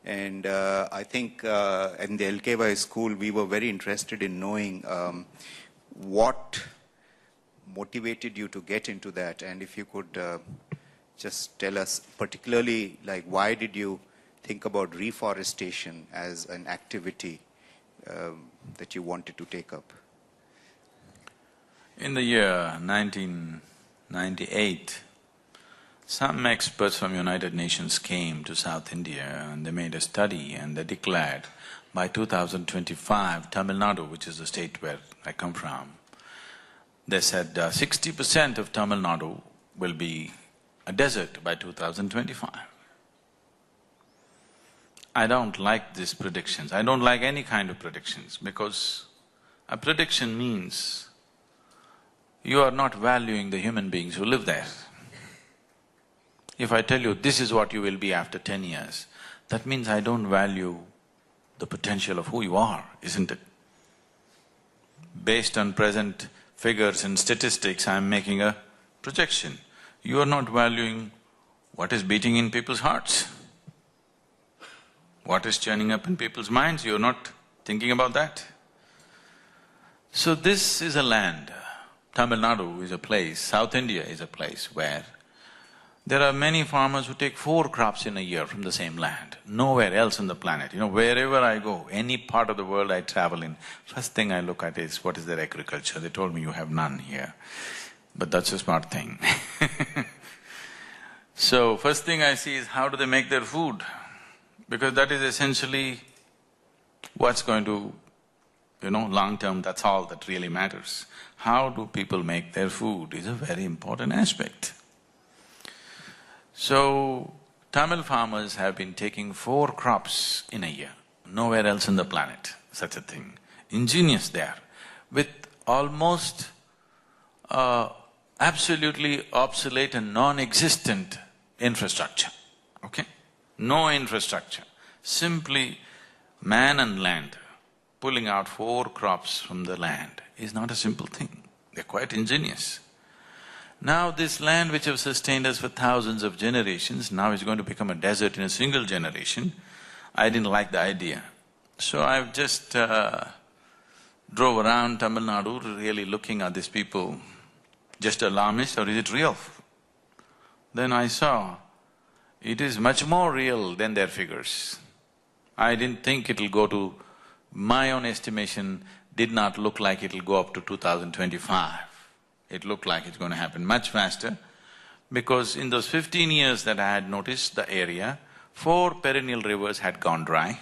And I think in the LKY school we were very interested in knowing what motivated you to get into that, and if you could just tell us particularly, like, why did you think about reforestation as an activity that you wanted to take up? In the year 1998, some experts from United Nations came to South India and they made a study and they declared by 2025, Tamil Nadu, which is the state where I come from, they said 60% of Tamil Nadu will be a desert by 2025. I don't like these predictions. I don't like any kind of predictions because a prediction means you are not valuing the human beings who live there. If I tell you this is what you will be after 10 years, that means I don't value the potential of who you are, isn't it? Based on present figures and statistics, I'm making a projection. You are not valuing what is beating in people's hearts, what is churning up in people's minds, you're not thinking about that. So this is a land, Tamil Nadu is a place, South India is a place where there are many farmers who take 4 crops in a year from the same land, nowhere else on the planet. You know, wherever I go, any part of the world I travel in, first thing I look at is what is their agriculture. They told me you have none here, but that's a smart thing. So first thing I see is how do they make their food, because that is essentially what's going to, long term, that's all that really matters. How do people make their food is a very important aspect. So, Tamil farmers have been taking 4 crops in a year, nowhere else on the planet, such a thing. Ingenious they are, with almost absolutely obsolete and non-existent infrastructure, okay? No infrastructure, simply man and land. pulling out 4 crops from the land is not a simple thing. They're quite ingenious. Now this land which have sustained us for thousands of generations, now is going to become a desert in a single generation. I didn't like the idea. So I've just drove around Tamil Nadu really looking at these people, just alarmist or is it real? Then I saw it is much more real than their figures. I didn't think it'll go to… my own estimation did not look like it'll go up to 2025. It looked like it's going to happen much faster because in those 15 years that I had noticed the area, 4 perennial rivers had gone dry.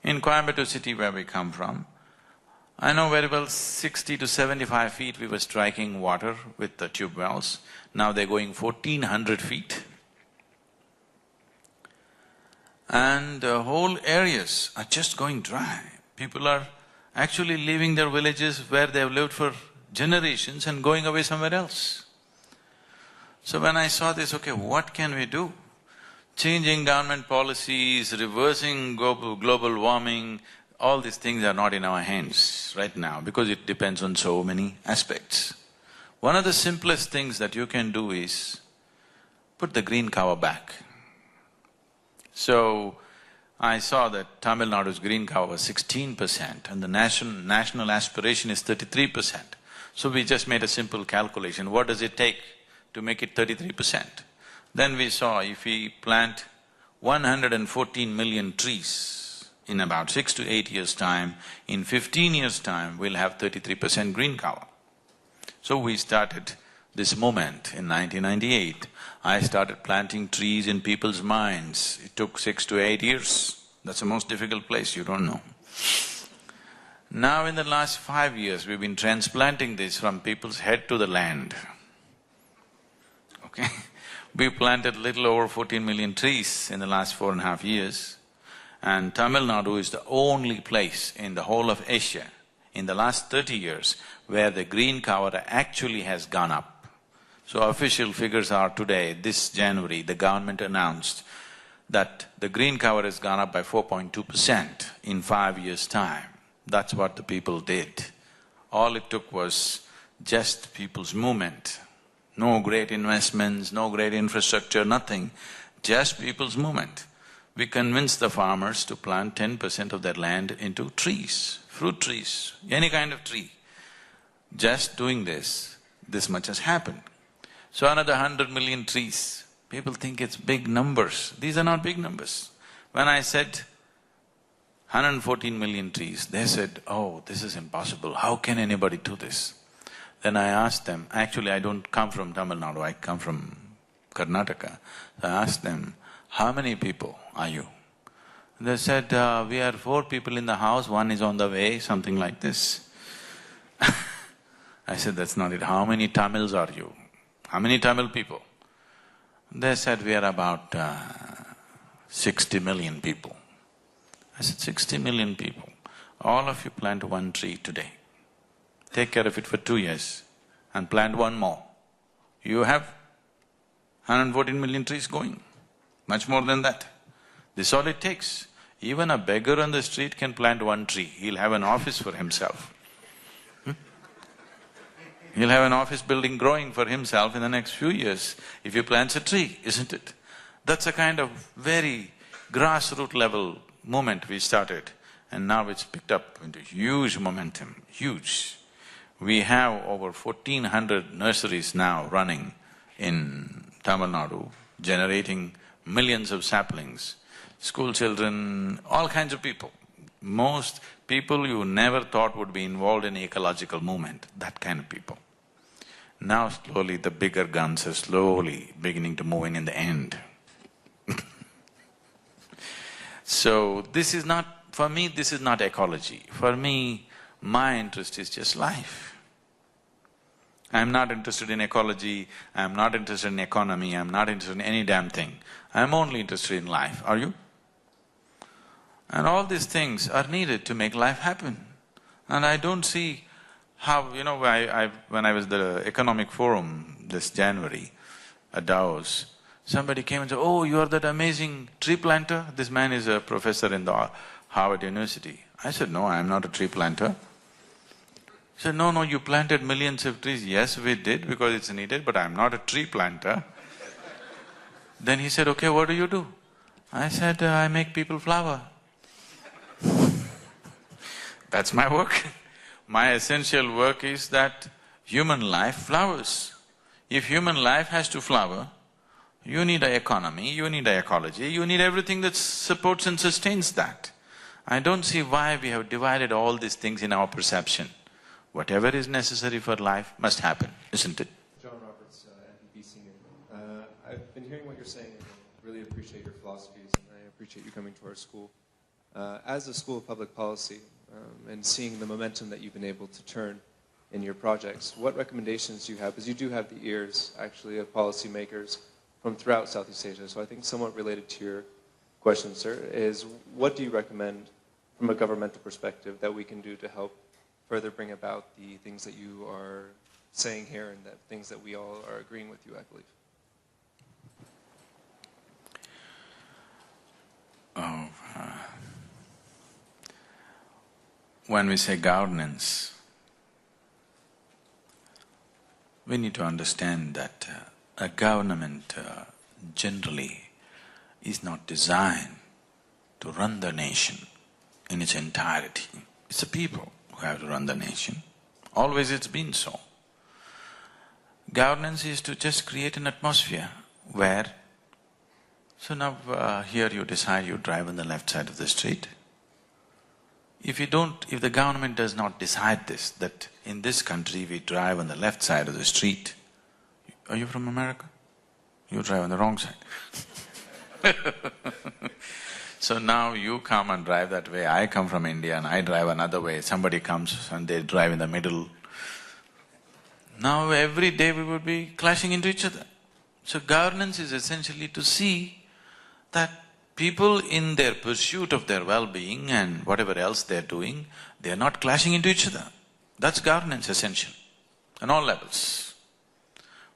In Coimbatore city where we come from, I know very well 60 to 75 feet we were striking water with the tube wells. Now they're going 1400 feet. And whole areas are just going dry. People are actually leaving their villages where they've lived for generations and going away somewhere else. So when I saw this, okay, what can we do? Changing government policies, reversing global warming, all these things are not in our hands right now because it depends on so many aspects. One of the simplest things that you can do is put the green cover back. So, I saw that Tamil Nadu's green cover was 16% and the national aspiration is 33%. So we just made a simple calculation, what does it take to make it 33%? Then we saw if we plant 114 million trees in about 6 to 8 years' time, in 15 years' time we'll have 33% green cover. So we started this movement in 1998. I started planting trees in people's minds. It took 6 to 8 years. That's the most difficult place, you don't know. Now in the last 5 years, we've been transplanting this from people's head to the land. Okay? We planted little over 14 million trees in the last 4.5 years. And Tamil Nadu is the only place in the whole of Asia in the last 30 years where the green cover actually has gone up. So official figures are today, this January, the government announced that the green cover has gone up by 4.2% in 5 years' time. That's what the people did. All it took was just people's movement. No great investments, no great infrastructure, nothing, just people's movement. We convinced the farmers to plant 10% of their land into trees, fruit trees, any kind of tree. Just doing this much has happened. So another 100 million trees, people think it's big numbers. These are not big numbers. When I said 114 million trees, they said, oh, this is impossible, how can anybody do this? Then I asked them, actually I don't come from Tamil Nadu, I come from Karnataka. I asked them, how many people are you? They said, we are 4 people in the house, 1 is on the way, something like this. I said, that's not it, how many Tamils are you? How many Tamil people? They said, we are about 60 million people. I said, 60 million people, all of you plant 1 tree today. Take care of it for 2 years and plant 1 more. You have 114 million trees going, much more than that. This is all it takes. Even a beggar on the street can plant 1 tree, he'll have an office for himself. He'll have an office building growing for himself in the next few years if he plants a tree, isn't it? That's a kind of very grassroots level movement we started and now it's picked up into huge momentum, huge. We have over 1400 nurseries now running in Tamil Nadu, generating millions of saplings, school children, all kinds of people. Most people you never thought would be involved in ecological movement, that kind of people. Now slowly the bigger guns are slowly beginning to move in the end. So this is not… for me this is not ecology. For me, my interest is just life. I'm not interested in ecology, I'm not interested in economy, I'm not interested in any damn thing. I'm only interested in life, are you? And all these things are needed to make life happen. And I don't see how… when I was at the Economic Forum this January at Davos, somebody came and said, oh, you are that amazing tree planter? This man is a professor in the Harvard University. I said, no, I'm not a tree planter. He said, no, you planted millions of trees. Yes, we did because it's needed, but I'm not a tree planter. Then he said, okay, what do you do? I said, I make people flower. That's my work. My essential work is that human life flowers. If human life has to flower, you need an economy, you need an ecology, you need everything that supports and sustains that. I don't see why we have divided all these things in our perception. Whatever is necessary for life must happen, isn't it? John Roberts, MPP Senior. I've been hearing what you're saying and I really appreciate your philosophies and I appreciate you coming to our school. As a School of Public Policy and seeing the momentum that you've been able to turn in your projects, what recommendations do you have? Because you do have the ears, actually, of policymakers from throughout Southeast Asia. So I think somewhat related to your question, sir, is what do you recommend from a governmental perspective that we can do to help further bring about the things that you are saying here and that things that we all are agreeing with you, I believe? When we say governance, we need to understand that a government generally is not designed to run the nation in its entirety. It's the people who have to run the nation. Always it's been so. Governance is to just create an atmosphere where… So now here you decide you drive on the left side of the street. If the government does not decide this, that in this country we drive on the left side of the street… Are you from America? You drive on the wrong side. So now you come and drive that way, I come from India and I drive another way, somebody comes and they drive in the middle. Now every day we would be clashing into each other. So governance is essentially to see that people in their pursuit of their well-being and whatever else they're doing, they're not clashing into each other. That's governance essential, on all levels.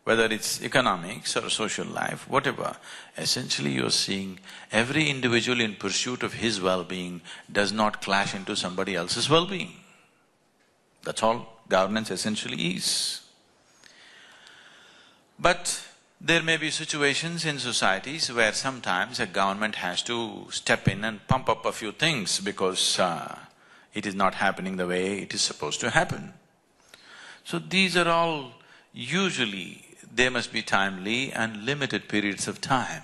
Whether it's economics or social life, whatever, essentially you're seeing every individual in pursuit of his well-being does not clash into somebody else's well-being. That's all governance essentially is. But there may be situations in societies where sometimes a government has to step in and pump up a few things because it is not happening the way it is supposed to happen. So these are all usually… they must be timely and limited periods of time.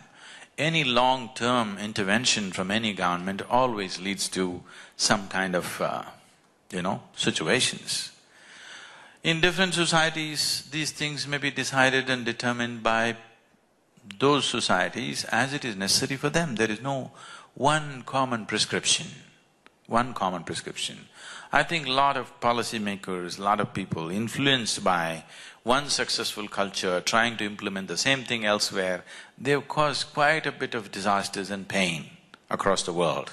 Any long-term intervention from any government always leads to some kind of, situations. In different societies, these things may be decided and determined by those societies as it is necessary for them. There is no one common prescription, I think a lot of policymakers, a lot of people influenced by one successful culture trying to implement the same thing elsewhere, they've caused quite a bit of disasters and pain across the world,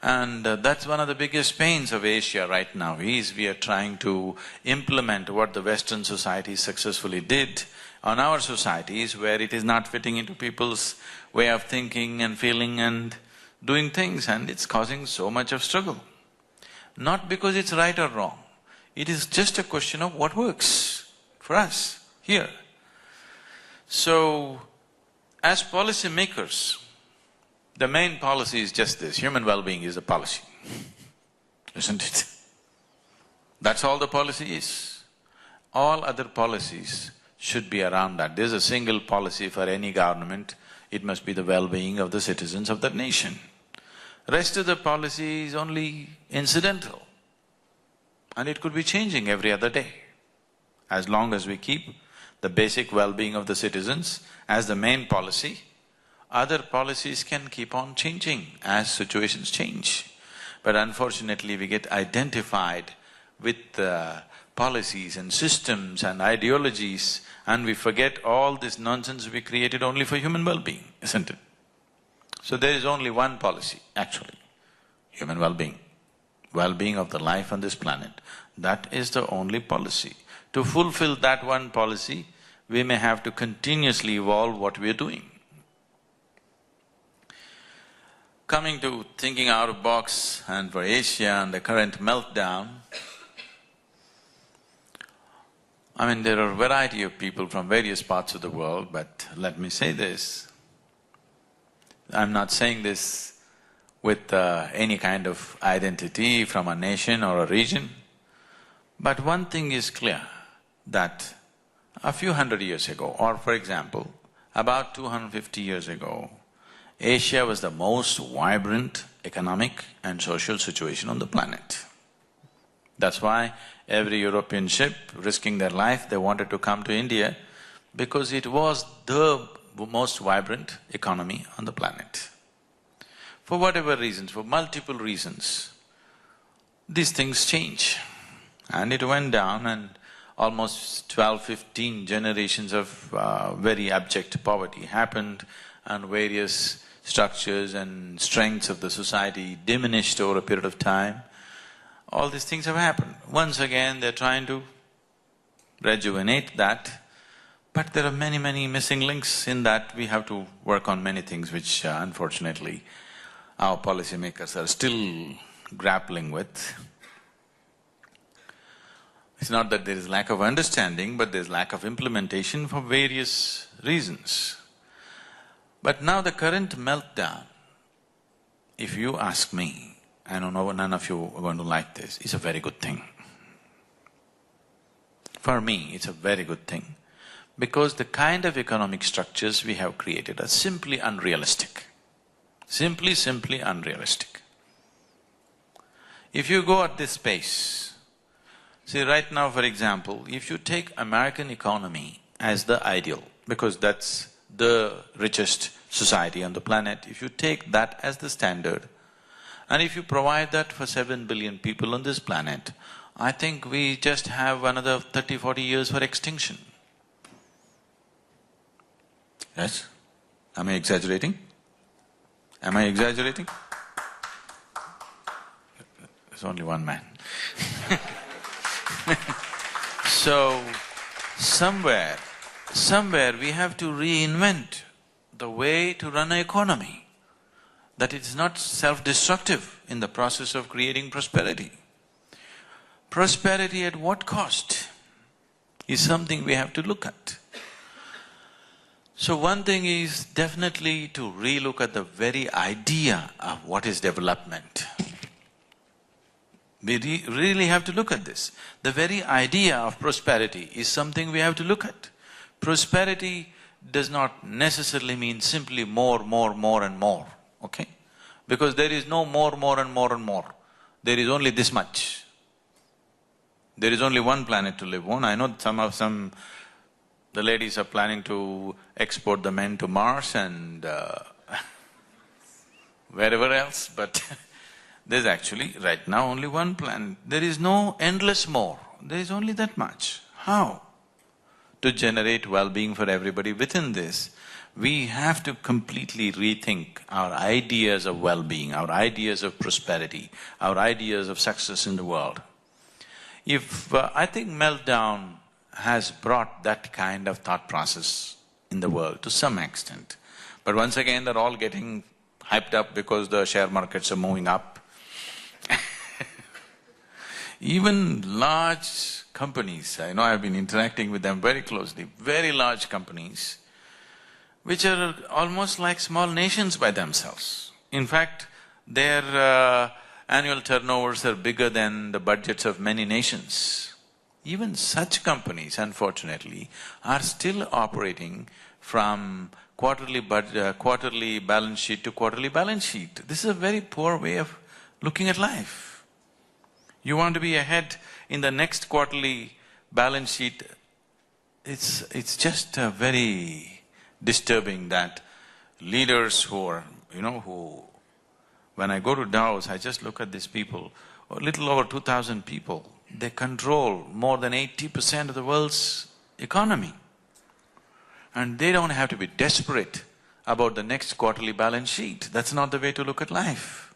And that's one of the biggest pains of Asia right now is we are trying to implement what the Western societies successfully did on our societies where it is not fitting into people's way of thinking and feeling and doing things, and it's causing so much of struggle. Not because it's right or wrong, it is just a question of what works for us here. So, as policy makers, the main policy is just this, human well-being is the policy, isn't it? That's all the policy is. All other policies should be around that. There's a single policy for any government, it must be the well-being of the citizens of that nation. Rest of the policy is only incidental and it could be changing every other day. As long as we keep the basic well-being of the citizens as the main policy, other policies can keep on changing as situations change. But unfortunately, we get identified with policies and systems and ideologies and we forget all this nonsense we created only for human well-being, isn't it? So there is only one policy, actually, human well-being, well-being of the life on this planet. That is the only policy. To fulfill that one policy, we may have to continuously evolve what we are doing. coming to thinking out of box and for Asia and the current meltdown, I mean, there are a variety of people from various parts of the world, but let me say this, I'm not saying this with any kind of identity from a nation or a region, but one thing is clear, that a few hundred years ago, or for example, about 250 years ago, Asia was the most vibrant economic and social situation on the planet. That's why every European ship risking their life, they wanted to come to India because it was the most vibrant economy on the planet. For whatever reasons, for multiple reasons, these things change. And it went down and almost 12, 15 generations of very abject poverty happened and various structures and strengths of the society diminished over a period of time. All these things have happened. Once again, they're trying to rejuvenate that, but there are many, many missing links in that. We have to work on many things which unfortunately our policymakers are still grappling with. It's not that there is lack of understanding, but there's lack of implementation for various reasons. But now the current meltdown, if you ask me, I don't know, none of you are going to like this, it's a very good thing. For me, it's a very good thing, because the kind of economic structures we have created are simply unrealistic. Simply unrealistic. If you go at this pace, see right now for example, if you take American economy as the ideal, because that's the richest society on the planet, if you take that as the standard, and if you provide that for 7 billion people on this planet, I think we just have another 30, 40 years for extinction. Yes? Am I exaggerating? Am I exaggerating? There's only one man. So, somewhere we have to reinvent the way to run an economy, that it's not self-destructive in the process of creating prosperity. Prosperity at what cost is something we have to look at. So one thing is definitely to relook at the very idea of what is development. We really have to look at this. The very idea of prosperity is something we have to look at. Prosperity does not necessarily mean simply more and more, okay? Because there is no more and more. There is only this much. There is only one planet to live on. I know the ladies are planning to export the men to Mars and wherever else, but there's actually right now only one planet. There is no endless more, there is only that much. How? To generate well-being for everybody within this, we have to completely rethink our ideas of well-being, our ideas of prosperity, our ideas of success in the world. I think meltdown has brought that kind of thought process in the world to some extent. But once again, they're all getting hyped up because the share markets are moving up. Even large companies, I know I've been interacting with them very closely, very large companies, which are almost like small nations by themselves. In fact, their annual turnovers are bigger than the budgets of many nations. Even such companies, unfortunately, are still operating from quarterly balance sheet to quarterly balance sheet. This is a very poor way of looking at life. You want to be ahead in the next quarterly balance sheet, it's just very disturbing that leaders who are, when I go to Davos, I just look at these people, a little over 2,000 people, they control more than 80% of the world's economy. And they don't have to be desperate about the next quarterly balance sheet. That's not the way to look at life.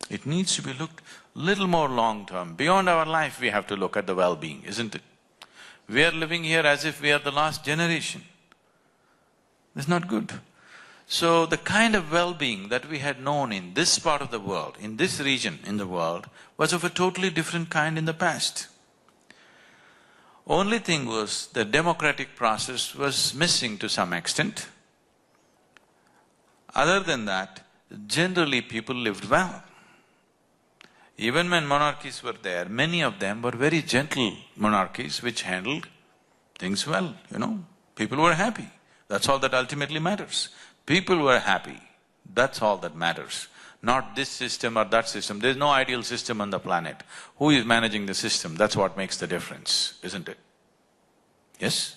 It needs to be looked little more long-term. Beyond our life, we have to look at the well-being, isn't it? We are living here as if we are the last generation. It's not good. So the kind of well-being that we had known in this part of the world, in this region in the world, was of a totally different kind in the past. Only thing was the democratic process was missing to some extent. Other than that, generally people lived well. Even when monarchies were there, many of them were very gentle monarchies which handled things well, People were happy. That's all that ultimately matters. People were happy, that's all that matters. Not this system or that system. There's no ideal system on the planet. Who is managing the system? That's what makes the difference, isn't it? Yes?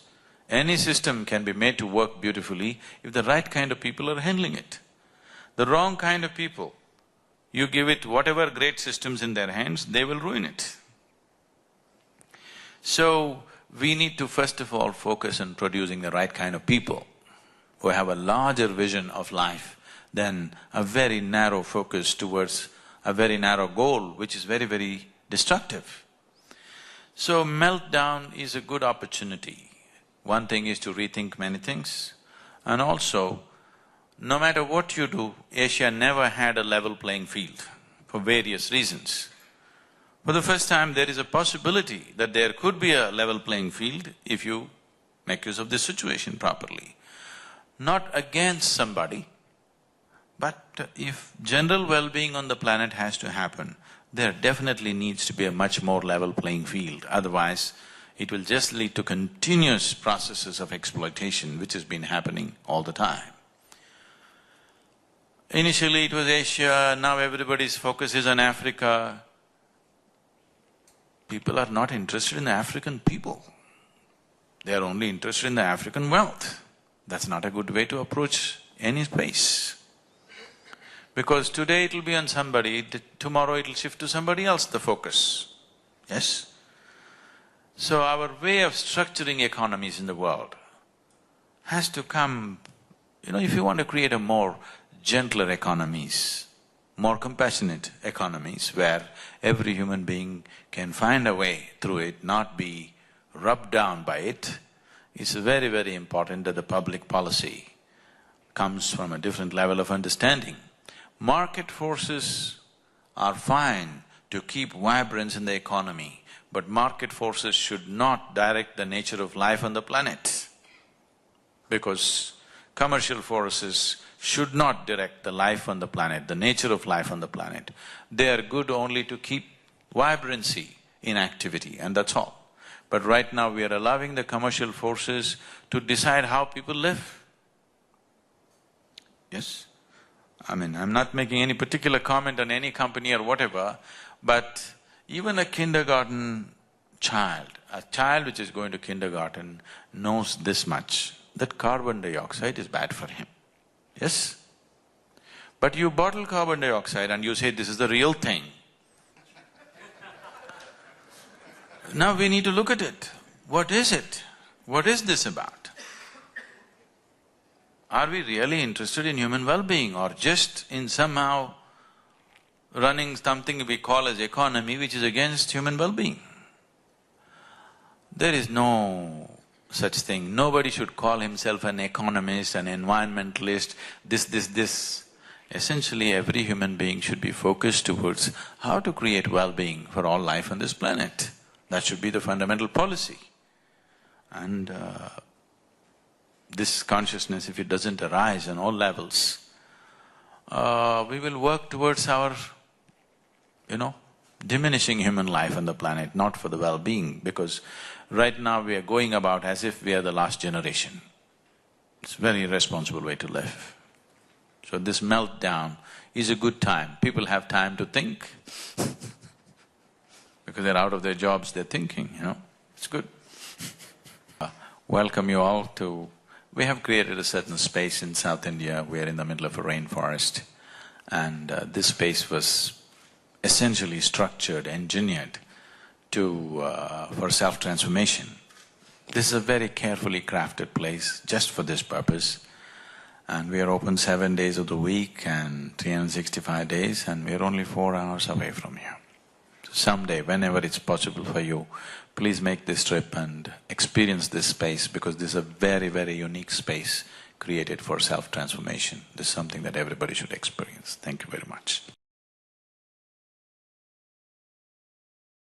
Any system can be made to work beautifully if the right kind of people are handling it. The wrong kind of people, you give it whatever great systems in their hands, they will ruin it. So, we need to first of all focus on producing the right kind of people who have a larger vision of life than a very narrow focus towards a very narrow goal, which is very, very destructive. So, meltdown is a good opportunity. One thing is to rethink many things, and also, no matter what you do, Asia never had a level playing field for various reasons. For the first time, there is a possibility that there could be a level playing field if you make use of this situation properly. Not against somebody, but if general well-being on the planet has to happen, there definitely needs to be a much more level playing field. Otherwise, it will just lead to continuous processes of exploitation which has been happening all the time. Initially it was Asia, now everybody's focus is on Africa. People are not interested in the African people. They are only interested in the African wealth. That's not a good way to approach any space. Because today it'll be on somebody, tomorrow it'll shift to somebody else, the focus. Yes? So our way of structuring economies in the world has to come… if you want to create a more gentler economies, more compassionate economies where every human being can find a way through it, not be rubbed down by it, it's very, very important that the public policy comes from a different level of understanding. Market forces are fine to keep vibrance in the economy, but market forces should not direct the nature of life on the planet. Because commercial forces should not direct the life on the planet, the nature of life on the planet. They are good only to keep vibrancy in activity, and that's all. But right now we are allowing the commercial forces to decide how people live. Yes? I'm not making any particular comment on any company or whatever, but even a kindergarten child, a child which is going to kindergarten knows this much, that carbon dioxide is bad for him. Yes? But you bottle carbon dioxide and you say this is the real thing. Now we need to look at it. What is it? What is this about? Are we really interested in human well-being or just in somehow running something we call as economy which is against human well-being? There is no such thing. Nobody should call himself an economist, an environmentalist, this. Essentially, every human being should be focused towards how to create well-being for all life on this planet. That should be the fundamental policy. And this consciousness, if it doesn't arise on all levels, we will work towards our, diminishing human life on the planet, not for the well-being, because right now we are going about as if we are the last generation. It's a very irresponsible way to live. So this meltdown is a good time. People have time to think because they're out of their jobs, they're thinking, it's good. Welcome you all to… We have created a certain space in South India. We are in the middle of a rainforest, and this space was essentially structured, engineered for self-transformation. This is a very carefully crafted place just for this purpose, and we are open 7 days of the week and 365 days, and we are only 4 hours away from here. So someday, whenever it's possible for you, please make this trip and experience this space, because this is a very, very unique space created for self-transformation. This is something that everybody should experience. Thank you very much.